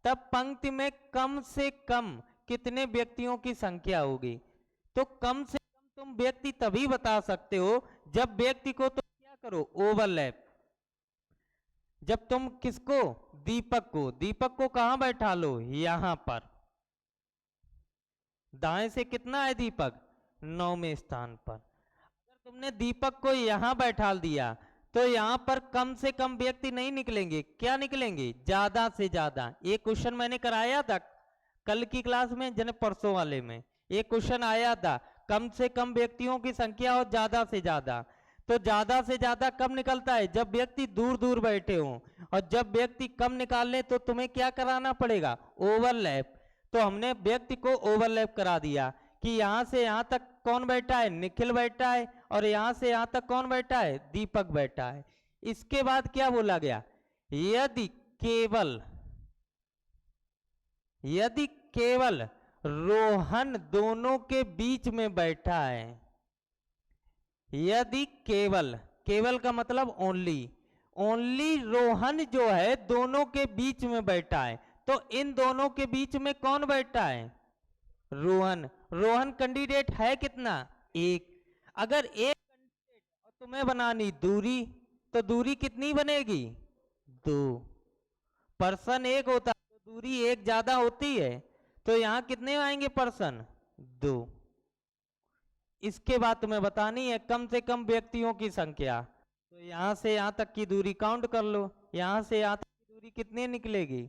तब पंक्ति में कम से कम कितने व्यक्तियों की संख्या होगी, तो कम से कम तुम व्यक्ति तभी बता सकते हो जब व्यक्ति को तुम क्या करो, ओवरलैप। जब तुम किसको, दीपक को कहां बैठा लो, यहां पर, दाएं से कितना है दीपक, 9वें स्थान पर। अगर तुमने दीपक को यहां बैठा दिया तो यहां पर कम से कम व्यक्ति नहीं निकलेंगे, क्या निकलेंगे, ज्यादा से ज्यादा। एक क्वेश्चन मैंने कराया था कल की क्लास में, जने परसों वाले में एक क्वेश्चन आया था, कम से कम व्यक्तियों की संख्या और ज्यादा से ज्यादा। तो ज्यादा से ज्यादा कब निकलता है, जब व्यक्ति दूर दूर बैठे हों, और जब व्यक्ति कम निकालने तो तुम्हें क्या कराना पड़ेगा, ओवरलैप। तो हमने व्यक्ति को ओवरलैप करा दिया, कि यहाँ से यहाँ तक कौन बैठा है, निखिल बैठा है, और यहाँ से यहाँ तक कौन बैठा है, दीपक बैठा है। इसके बाद क्या बोला गया, यदि केवल रोहन दोनों के बीच में बैठा है, यदि केवल का मतलब ओनली रोहन जो है दोनों के बीच में बैठा है, तो इन दोनों के बीच में कौन बैठा है, रोहन कैंडिडेट है कितना, एक। अगर एक कैंडिडेट और तुम्हें बनानी दूरी, तो दूरी कितनी बनेगी, दो। पर्सन एक होता है तो दूरी एक ज्यादा होती है, तो यहां कितने आएंगे पर्सन, दो। इसके बाद तुम्हें बतानी है कम से कम व्यक्तियों की संख्या, तो यहां से यहां तक की दूरी काउंट कर लो, यहां से यहां तक की दूरी कितनी निकलेगी,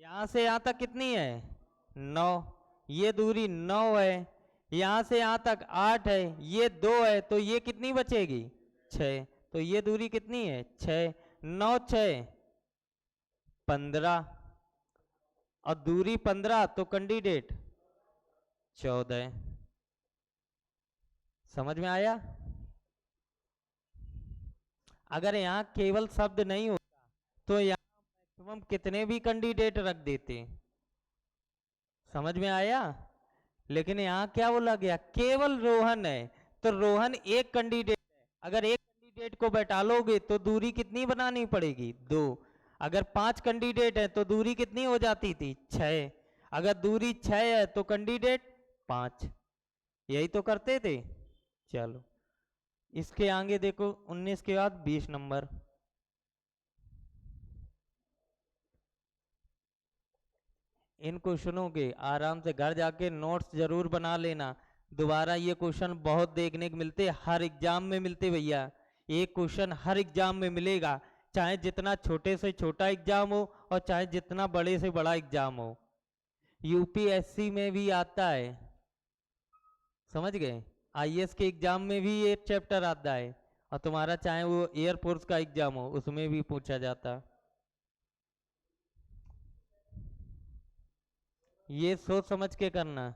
यहां से यहां तक कितनी है, 9, ये दूरी 9 है। यहां से यहां तक 8 है, ये 2 है, तो ये कितनी बचेगी, 6। तो ये दूरी कितनी है, 6, 9 6 15, और दूरी 15 तो कैंडिडेट 14। समझ में आया। अगर यहाँ केवल शब्द नहीं होता तो यहाँ मैक्सिमम कितने भी कैंडिडेट रख देते, समझ में आया। लेकिन यहाँ क्या बोला गया, केवल रोहन है, तो रोहन एक कैंडिडेट है, अगर एक कैंडिडेट को बैठा लोगे तो दूरी कितनी बनानी पड़ेगी, 2। अगर 5 कैंडिडेट है तो दूरी कितनी हो जाती थी, 6। अगर दूरी 6 है तो कैंडिडेट 5, यही तो करते थे। चलो इसके आगे देखो, 19 के बाद 20 नंबर। इन क्वेश्चनों के आराम से घर जाके नोट्स जरूर बना लेना। दोबारा ये क्वेश्चन बहुत देखने को मिलते, हर एग्जाम में मिलते भैया, एक क्वेश्चन हर एग्जाम में मिलेगा, चाहे जितना छोटे से छोटा एग्जाम हो और चाहे जितना बड़े से बड़ा एग्जाम हो। यूपीएससी में भी आता है, समझ गए, आईएएस के एग्जाम में भी ये चैप्टर आता है, और तुम्हारा चाहे वो एयरफोर्स का एग्जाम हो उसमें भी पूछा जाता। ये सोच समझ के करना।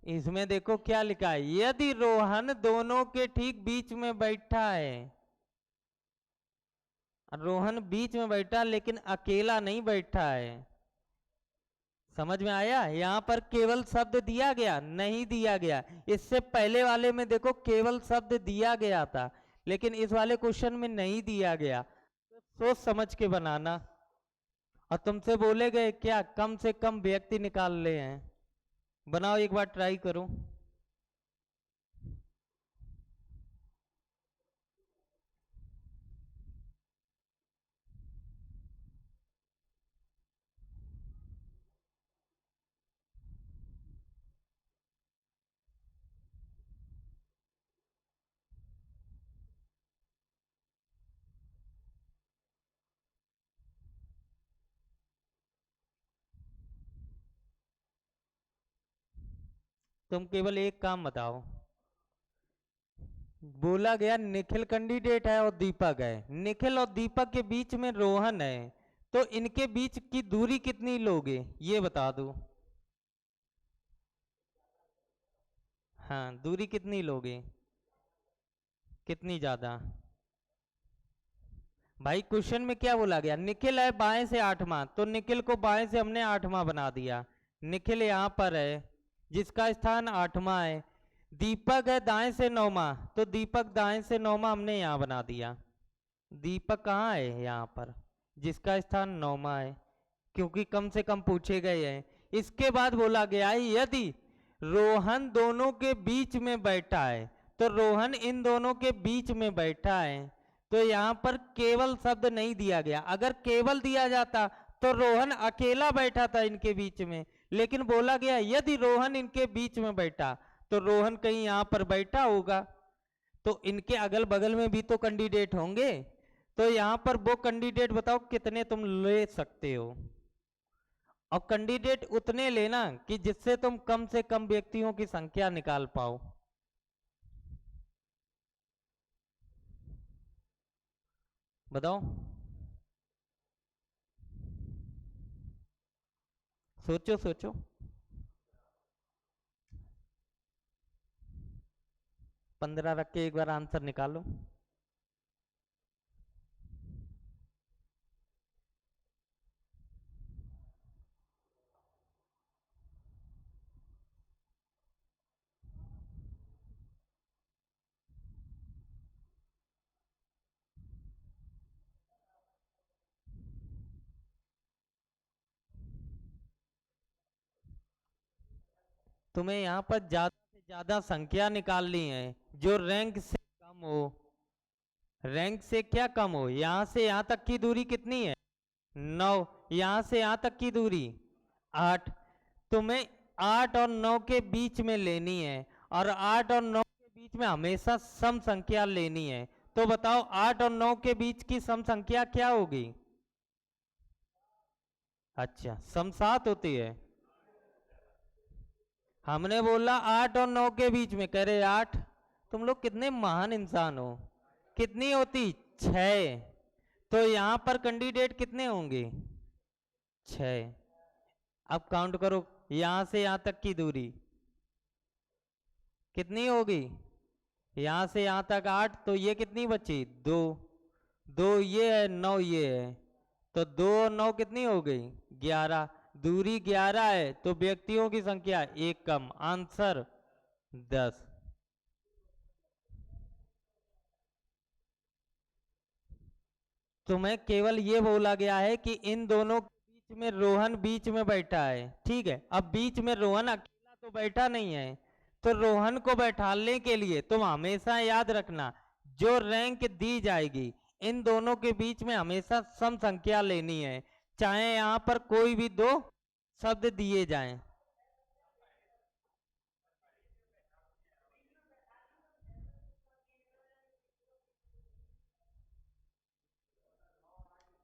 इसमें देखो क्या लिखा है, यदि रोहन दोनों के ठीक बीच में बैठा है, रोहन बीच में बैठा लेकिन अकेला नहीं बैठा है। समझ में आया। यहाँ पर केवल शब्द दिया गया, नहीं दिया गया। इससे पहले वाले में देखो केवल शब्द दिया गया था, लेकिन इस वाले क्वेश्चन में नहीं दिया गया, तो सोच समझ के बनाना। और तुमसे बोले गए क्या, कम से कम व्यक्ति निकाल ले हैं, बनाओ एक बार ट्राई करो। तुम केवल एक काम बताओ, बोला गया निखिल कैंडिडेट है और दीपक है, निखिल और दीपक के बीच में रोहन है, तो इनके बीच की दूरी कितनी लोगे, ये बता दो। हाँ दूरी कितनी लोगे, कितनी ज्यादा। भाई क्वेश्चन में क्या बोला गया, निखिल है बाएं से 8वां, तो निखिल को बाएं से हमने 8वां बना दिया, निखिल यहाँ पर है जिसका स्थान 8वां है। दीपक है दाएं से 9वां, तो दीपक दाएं से 9वां हमने यहाँ बना दिया। दीपक कहाँ है, यहाँ पर, जिसका स्थान 9वां है, क्योंकि कम से कम पूछे गए हैं। इसके बाद बोला गया है यदि रोहन दोनों के बीच में बैठा है, तो रोहन इन दोनों के बीच में बैठा है, तो यहाँ पर केवल शब्द नहीं दिया गया। अगर केवल दिया जाता तो रोहन अकेला बैठा था इनके बीच में, लेकिन बोला गया यदि रोहन इनके बीच में बैठा, तो रोहन कहीं यहाँ पर बैठा होगा, तो इनके अगल बगल में भी तो कैंडिडेट होंगे, तो यहाँ पर वो कैंडिडेट बताओ कितने तुम ले सकते हो। और कैंडिडेट उतने लेना कि जिससे तुम कम से कम व्यक्तियों की संख्या निकाल पाओ। बताओ, सोचो सोचो। 15 रख के एक बार आंसर निकालो। तुम्हें यहाँ पर ज्यादा से ज्यादा संख्या निकालनी है जो रैंक से कम हो। रैंक से क्या कम हो? यहाँ से यहाँ तक की दूरी कितनी है? 9। यहाँ से यहाँ तक की दूरी 8। तुम्हें 8 और 9 के बीच में लेनी है, और 8 और 9 के बीच में हमेशा सम संख्या लेनी है। तो बताओ 8 और 9 के बीच की सम संख्या क्या होगी? अच्छा, सम 7 होती है। हमने बोला 8 और 9 के बीच में, कह रहे 8। तुम लोग कितने महान इंसान हो। कितनी होती? 6। तो यहां पर कैंडिडेट कितने होंगे? 6। अब काउंट करो, यहां से यहां तक की दूरी कितनी होगी? यहां से यहां तक 8, तो ये कितनी बची? 2। 2 ये है, 9 ये है, तो 2 और 9 कितनी हो गई? 11। दूरी 11 है, तो व्यक्तियों की संख्या एक कम। आंसर 10। तुम्हें केवल ये बोला गया है कि इन दोनों के बीच में रोहन बीच में बैठा है, ठीक है। अब बीच में रोहन अकेला तो बैठा नहीं है, तो रोहन को बैठाने के लिए तुम हमेशा याद रखना, जो रैंक दी जाएगी इन दोनों के बीच में हमेशा सम संख्या लेनी है, चाहे यहाँ पर कोई भी दो शब्द दिए जाएं।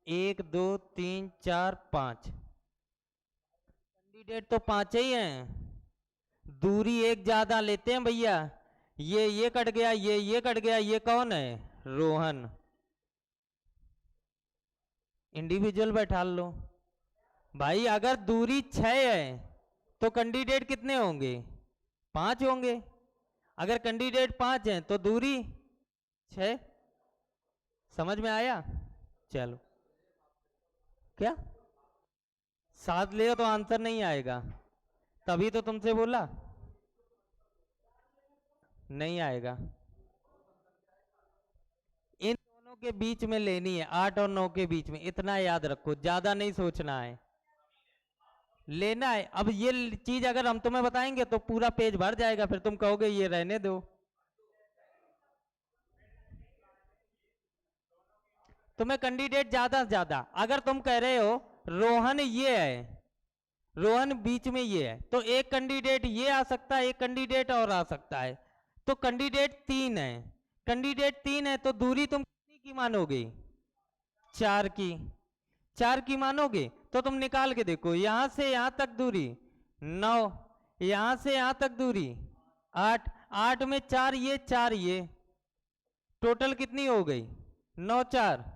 एक, दो, तीन, चार, 5 कैंडिडेट तो 5 ही हैं। दूरी एक ज्यादा लेते हैं भैया। ये कट गया, ये कट गया, ये कौन है? रोहन। इंडिविजुअल बैठा लो भाई। अगर दूरी 6 है तो कैंडिडेट कितने होंगे? 5 होंगे। अगर कैंडिडेट 5 हैं तो दूरी 6। समझ में आया? चलो। क्या 7 ले तो आंसर नहीं आएगा? तभी तो तुमसे बोला नहीं आएगा। इन दोनों के बीच में लेनी है, 8 और 9 के बीच में, इतना याद रखो, ज्यादा नहीं सोचना है, लेना है। अब ये चीज अगर हम तुम्हें बताएंगे तो पूरा पेज भर जाएगा, फिर तुम कहोगे ये रहने दो। तुम्हें कैंडिडेट ज्यादा से ज्यादा, अगर तुम कह रहे हो रोहन ये है, रोहन बीच में ये है, तो एक कैंडिडेट ये आ सकता है, एक कैंडिडेट और आ सकता है, तो कैंडिडेट 3 है। कैंडिडेट 3 है तो दूरी तुम कितनी की मानोगे? 4 की। 4 की मानोगे तो तुम निकाल के देखो, यहां से यहां तक दूरी 9, यहां से यहां तक दूरी 8। 8 में 4 ये, 4 ये, टोटल कितनी हो गई? 9 4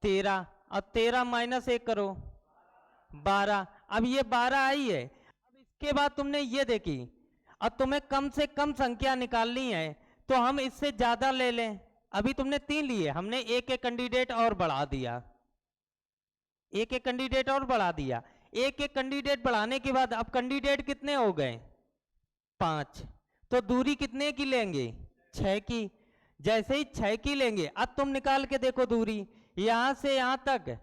13। अब 13 माइनस 1 करो, 12। अब ये 12 आई है। अब इसके बाद तुमने ये देखी, अब तुम्हें कम से कम संख्या निकालनी है, तो हम इससे ज्यादा ले लें। अभी तुमने 3 लिए, हमने एक एक कैंडिडेट और बढ़ा दिया, एक एक कैंडिडेट और बढ़ा दिया। एक एक कैंडिडेट बढ़ाने के बाद अब कैंडिडेट कितने हो गए? 5। तो दूरी कितने की लेंगे? 6 की। जैसे ही 6 की लेंगे, अब तुम निकाल के देखो दूरी, यहां से यहां तक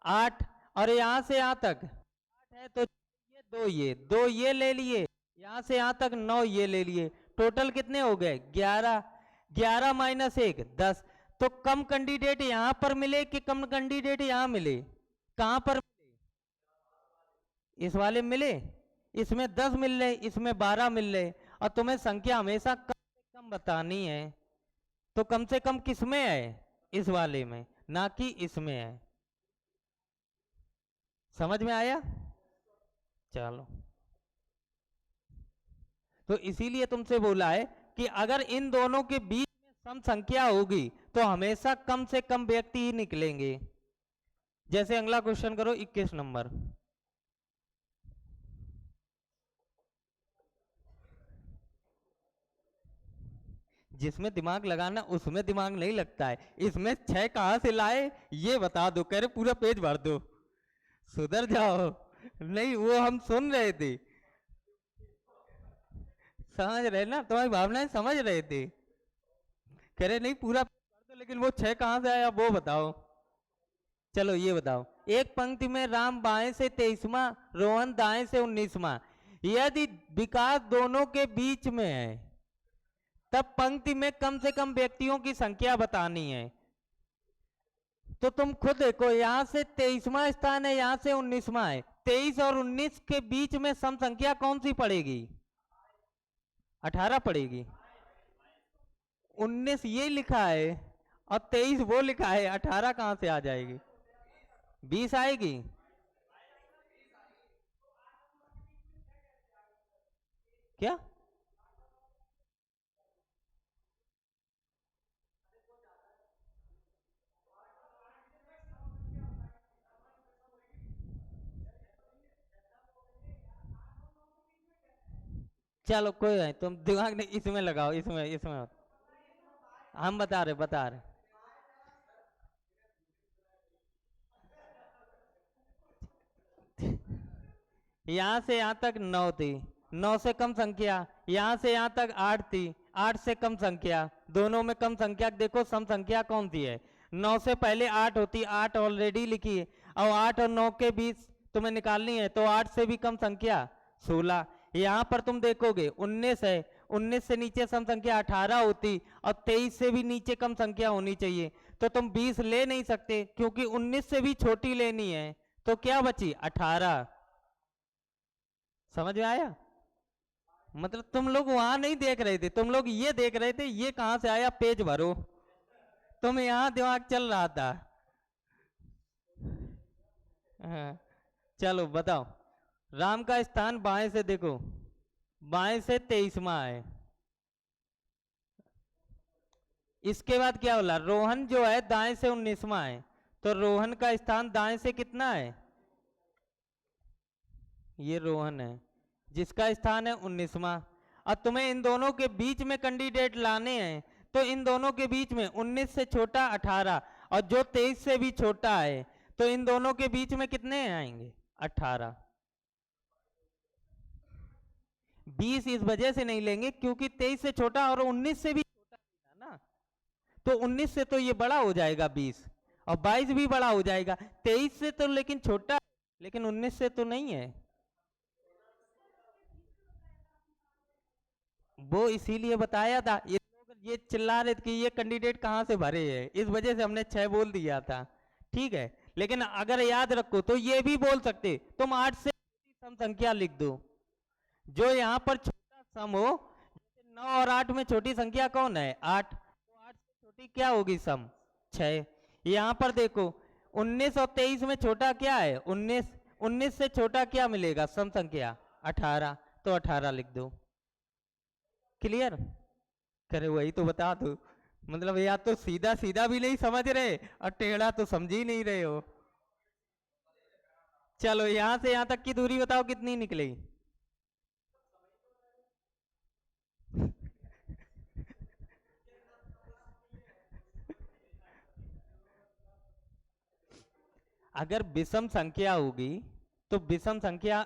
8, और यहां से यहां तक 8 है, तो ये दो, ये दो ये ले लिए, यहां से यहां तक 9 ये ले लिए, टोटल कितने हो गए? 11। 11 माइनस 1 10। तो कम कैंडिडेट यहां पर मिले कि कम कैंडिडेट यहां मिले? कहां पर मिले? इस वाले मिले। इसमें 10 मिल रहे, इसमें 12 मिल रहे, और तुम्हें संख्या हमेशा कम से कम बतानी है, तो कम से कम किस में है? इस वाले में, ना कि इसमें है। समझ में आया? चलो। तो इसीलिए तुमसे बोला है कि अगर इन दोनों के बीच में सम संख्या होगी तो हमेशा कम से कम व्यक्ति ही निकलेंगे। जैसे अगला क्वेश्चन करो, 21 नंबर। जिसमें दिमाग लगाना उसमें दिमाग नहीं लगता है। इसमें 6 कहाँ से लाए ये बता दो, कह रहे पूरा पेज भर दो, सुधर जाओ। नहीं वो हम सुन रहे थे, समझ रहे ना, तुम्हारी भावनाएं समझ रहे थे। कह रहे नहीं पूरा पेज भर दो, लेकिन वो 6 कहाँ से आया वो बताओ। चलो ये बताओ, एक पंक्ति में राम बाएं से 23वां, रोहन दाएं से 19वां। यदि विकास दोनों के बीच में है तब पंक्ति में कम से कम व्यक्तियों की संख्या बतानी है। तो तुम खुद देखो, यहां से 23वां स्थान है, यहां से 19वां है। 23 और 19 के बीच में सम संख्या कौन सी पड़ेगी? 18 पड़ेगी। 19 ये लिखा है और 23 वो लिखा है, 18 कहां से आ जाएगी? 20 आएगी। क्या? चलो कोई नहीं, तुम दिमाग नहीं इसमें लगाओ, इसमें इसमें हम बता रहे। यहाँ से यहाँ तक 9 थी, 9 से कम संख्या। यहाँ से यहाँ तक 8 थी, 8 से कम संख्या। दोनों में कम संख्या देखो, सम संख्या कौन सी है? 9 से पहले 8 होती, 8 ऑलरेडी लिखी है। और 8 और 9 के बीच तुम्हें निकालनी है, तो 8 से भी कम संख्या 16। यहाँ पर तुम देखोगे 19 है, 19 से नीचे सम संख्या 18 होती, और 23 से भी नीचे कम संख्या होनी चाहिए। तो तुम 20 ले नहीं सकते, क्योंकि 19 से भी छोटी लेनी है। तो क्या बची? 18। समझ में आया? मतलब तुम लोग वहां नहीं देख रहे थे, तुम लोग ये देख रहे थे ये कहां से आया, पेज भरो। तुम यहां दिमाग चल रहा था। हाँ, चलो बताओ। राम का स्थान बाएं से देखो, बाएं से 23वां है। इसके बाद क्या बोला? रोहन जो है दाएं से 19वां है, तो रोहन का स्थान दाएं से कितना है? ये रोहन है, जिसका स्थान है 19वां। अब तुम्हें इन दोनों के बीच में कैंडिडेट लाने हैं, तो इन दोनों के बीच में 19 से छोटा 18, और जो 23 से भी छोटा है, तो इन दोनों के बीच में कितने आएंगे? 18। 20 इस वजह से नहीं लेंगे क्योंकि 23 से छोटा और 19 से भी छोटा है ना, तो 19 से तो ये बड़ा हो जाएगा 20, और 22 भी बड़ा हो जाएगा। 23 से तो लेकिन छोटा है, लेकिन 19 से तो नहीं है। वो इसीलिए बताया था, ये लोग ये चिल्ला रहे थे कि ये कैंडिडेट कहाँ से भरे हैं, इस वजह से हमने 6 बोल दिया था। ठीक है, लेकिन अगर याद रखो तो ये भी बोल सकते, तुम 8 से छोटी सम संख्या लिख दो, जो यहाँ पर छोटा सम हो। जैसे 9 और 8 में छोटी संख्या कौन है? 8, तो 8 से छोटी क्या होगी सम? 6। यहाँ पर देखो 19 और 23 में छोटा क्या है? 19। 19 से छोटा क्या मिलेगा सम संख्या? 18, तो 18 लिख दो। क्लियर? करे वही तो बता दो, मतलब या तो सीधा सीधा भी नहीं समझ रहे और टेढ़ा तो समझ ही नहीं रहे हो। चलो यहां से यहां तक की दूरी बताओ कितनी निकली? अगर विषम संख्या होगी तो विषम संख्या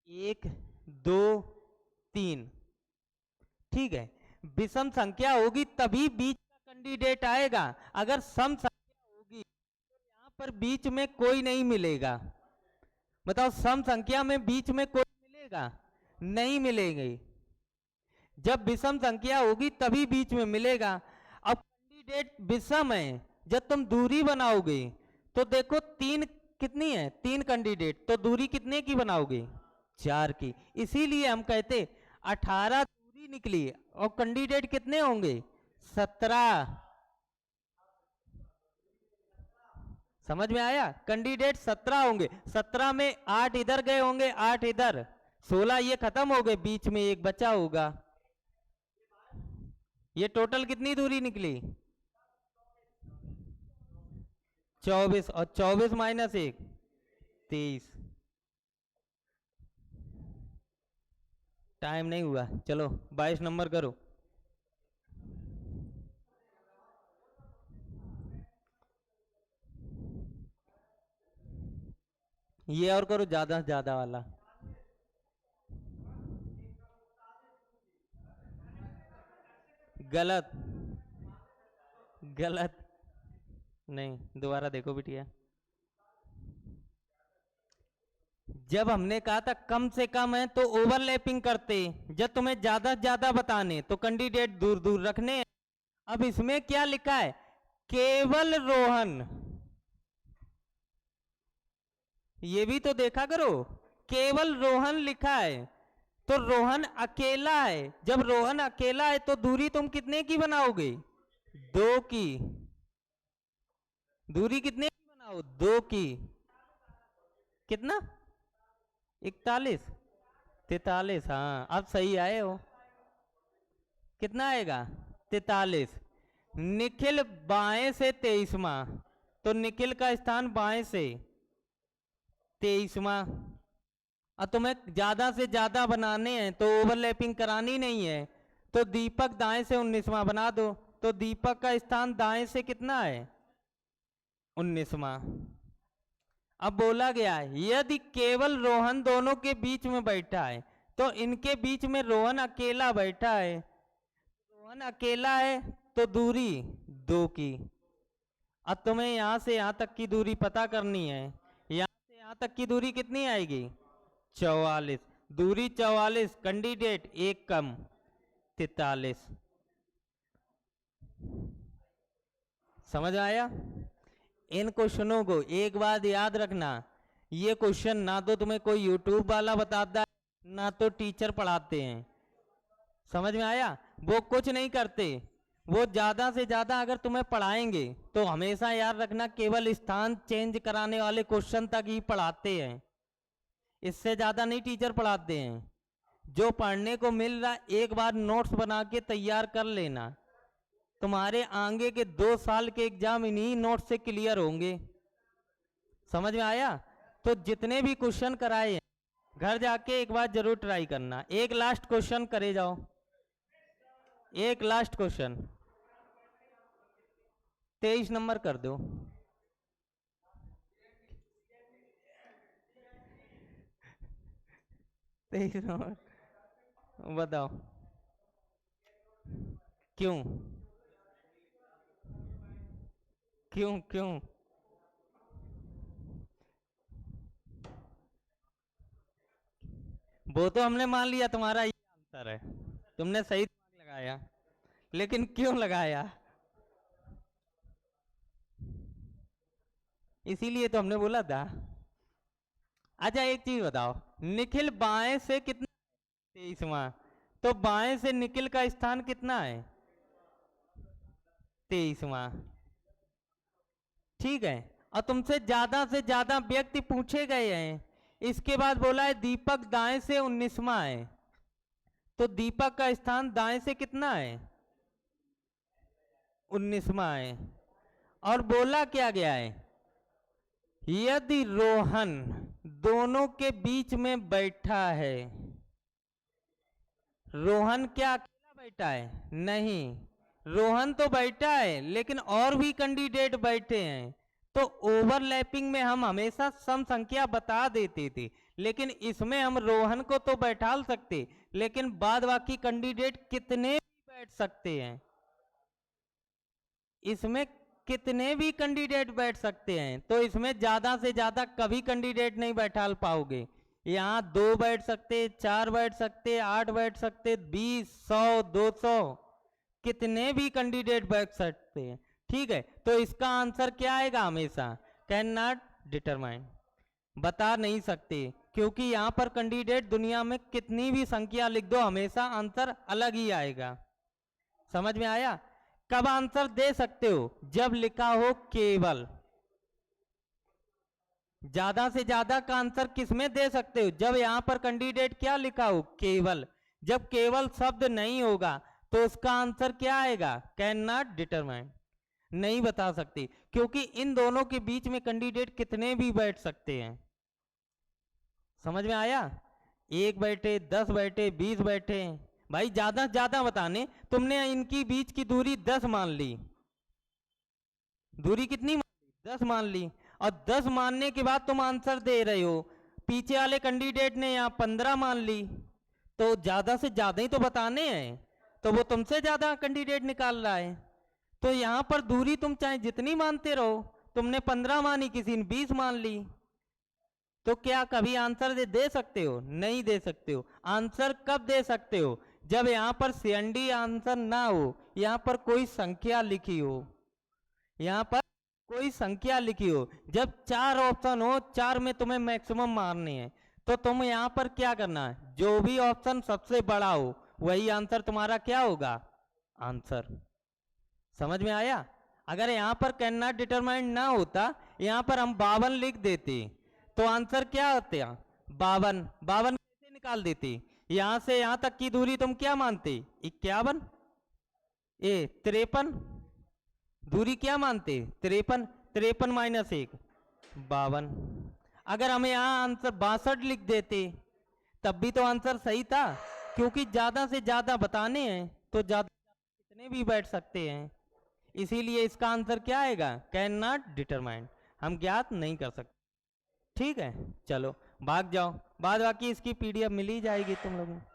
1, 2, 3, ठीक है। विषम संख्या होगी तभी बीच का कैंडिडेट आएगा। अगर सम संख्या होगी तो यहाँ पर बीच में कोई नहीं मिलेगा। बताओ, सम संख्या में बीच में कोई मिलेगा? नहीं मिलेंगे। जब विषम संख्या होगी तभी बीच में मिलेगा। अब कैंडिडेट विषम है, जब तुम दूरी बनाओगे तो देखो 3 कितनी है? 3 कैंडिडेट, तो दूरी कितने की बनाओगे? 4 की। इसीलिए हम कहते 18 दूरी निकली और कैंडिडेट कितने होंगे? 17। समझ में आया? कैंडिडेट 17 होंगे, 17 में 8 इधर गए होंगे, 8 इधर, 16 ये खत्म हो गए, बीच में एक बचा होगा। ये टोटल कितनी दूरी निकली? 24, और 24 माइनस 1, 23। टाइम नहीं हुआ, चलो 22 नंबर करो। ये और करो ज्यादा से ज्यादा वाला। गलत। गलत। नहीं, दोबारा देखो बिटिया। जब हमने कहा था कम से कम है तो ओवरलैपिंग करते, जब तुम्हें ज्यादा से ज्यादा बताने तो कैंडिडेट दूर दूर रखने हैं। अब इसमें क्या लिखा है? केवल रोहन। ये भी तो देखा करो, केवल रोहन लिखा है तो रोहन अकेला है। जब रोहन अकेला है तो दूरी तुम कितने की बनाओगे? 2 की। दूरी कितने की बनाओ? 2 की। कितना? 41? 43? हाँ, अब सही आए हो। कितना आएगा? 43। निखिल बाएं से 23वां, तो निखिल का स्थान बाएं से 23वां। अब तुम्हें ज्यादा से ज्यादा बनाने हैं तो ओवरलैपिंग करानी नहीं है, तो दीपक दाएं से 19वां बना दो। तो दीपक का स्थान दाएं से कितना है? 19वां। अब बोला गया है यदि केवल रोहन दोनों के बीच में बैठा है, तो इनके बीच में रोहन अकेला बैठा है। रोहन अकेला है तो दूरी 2 की। अब तुम्हें यहां से यहां तक की दूरी पता करनी है। यहां से यहां तक की दूरी कितनी आएगी? 44। दूरी 44, कैंडिडेट एक कम 43। समझ आया? इन क्वेश्चनों को एक बात याद रखना, ये क्वेश्चन ना तो तुम्हें कोई यूट्यूब वाला बताता है, ना तो टीचर पढ़ाते हैं। समझ में आया? वो कुछ नहीं करते, वो ज्यादा से ज्यादा अगर तुम्हें पढ़ाएंगे तो हमेशा याद रखना केवल स्थान चेंज कराने वाले क्वेश्चन तक ही पढ़ाते हैं, इससे ज्यादा नहीं टीचर पढ़ाते हैं। जो पढ़ने को मिल रहा एक बार नोट्स बना के तैयार कर लेना, तुम्हारे आगे के 2 साल के एग्जाम इन्हीं नोट से क्लियर होंगे। समझ में आया? तो जितने भी क्वेश्चन कराए हैं घर जाके एक बार जरूर ट्राई करना। एक लास्ट क्वेश्चन करे जाओ, एक लास्ट क्वेश्चन 23 नंबर कर दो। तेईस नंबर बताओ क्यों? क्यों क्यों? वो तो हमने मान लिया तुम्हारा ये आंसर है, तुमने सही दिमाग लगाया, लेकिन क्यों लगाया? इसीलिए तो हमने बोला था। अच्छा एक चीज बताओ, निखिल बाएं से कितना? 23वां। तो बाएं से निखिल का स्थान कितना है? 23वां। ठीक है। और तुमसे ज्यादा व्यक्ति पूछे गए हैं, इसके बाद बोला है दीपक दाएं से 19वां है, तो दीपक का स्थान दाएं से कितना है? 19वां है। और बोला क्या गया है? यदि रोहन दोनों के बीच में बैठा है, रोहन क्या अकेला बैठा है? नहीं, रोहन तो बैठा है लेकिन और भी कैंडिडेट बैठे हैं, तो ओवरलैपिंग में हम हमेशा सम संख्या बता देते थे, लेकिन इसमें हम रोहन को तो बैठा सकते, लेकिन बाद बाकी कैंडिडेट कितने भी बैठ सकते हैं। इसमें कितने भी कैंडिडेट बैठ सकते हैं, तो इसमें ज्यादा से ज्यादा कभी कैंडिडेट नहीं बैठा पाओगे। यहाँ 2 बैठ सकते, 4 बैठ सकते, 8 बैठ सकते, 20, 100, 200, कितने भी कैंडिडेट बैठ सकते हैं। ठीक है, तो इसका आंसर क्या आएगा? हमेशा कैन नॉट डिटरमाइन, बता नहीं सकते, क्योंकि यहाँ पर कैंडिडेट दुनिया में कितनी भी संख्या लिख दो हमेशा आंसर अलग ही आएगा। समझ में आया? कब आंसर दे सकते हो? जब लिखा हो केवल। ज्यादा से ज्यादा का आंसर किस में दे सकते हो? जब यहां पर कैंडिडेट क्या लिखा हो? केवल। जब केवल शब्द नहीं होगा तो उसका आंसर क्या आएगा? कैन नॉट डिटरमाइन, नहीं बता सकते, क्योंकि इन दोनों के बीच में कैंडिडेट कितने भी बैठ सकते हैं। समझ में आया? 1 बैठे, 10 बैठे, 20 बैठे, भाई ज्यादा से ज्यादा बताने, तुमने इनकी बीच की दूरी 10 मान ली, दूरी कितनी मान ली? 10 मान ली। और 10 मानने के बाद तुम आंसर दे रहे हो। पीछे वाले कैंडिडेट ने यहाँ 15 मान ली, तो ज्यादा से ज्यादा ही तो बताने हैं, तो वो तुमसे ज्यादा कैंडिडेट निकाल रहा है। तो यहाँ पर दूरी तुम चाहे जितनी मानते रहो, तुमने 15 मानी, किसी ने 20 मान ली, तो क्या कभी आंसर दे सकते हो? नहीं दे सकते हो। आंसर कब दे सकते हो? जब यहाँ पर सीएनडी आंसर ना हो, यहाँ पर कोई संख्या लिखी हो, यहाँ पर कोई संख्या लिखी हो। जब 4 ऑप्शन हो, 4 में तुम्हें मैक्सिमम मारने हैं, तो तुम यहाँ पर क्या करना है, जो भी ऑप्शन सबसे बड़ा हो वही आंसर तुम्हारा क्या होगा, आंसर। समझ में आया? अगर यहाँ पर कैन नॉट डिटरमाइन ना होता, यहाँ पर हम 52 लिख देते, तो आंसर क्या होते? 52। 52 कैसे निकाल देते? यहां से यहां तक की दूरी तुम क्या मानते? 51। 53 दूरी क्या मानते? 53। 53 माइनस 1 52। अगर हमें यहाँ आंसर 62 लिख देते, तब भी तो आंसर सही था, क्योंकि ज्यादा से ज्यादा बताने हैं, तो ज्यादा कितने भी बैठ सकते हैं। इसीलिए इसका आंसर क्या आएगा? कैन नॉट डिटरमाइन, हम ज्ञात नहीं कर सकते। ठीक है, चलो भाग जाओ, बाद बाकी इसकी पीडीएफ मिल ही जाएगी तुम लोगों को।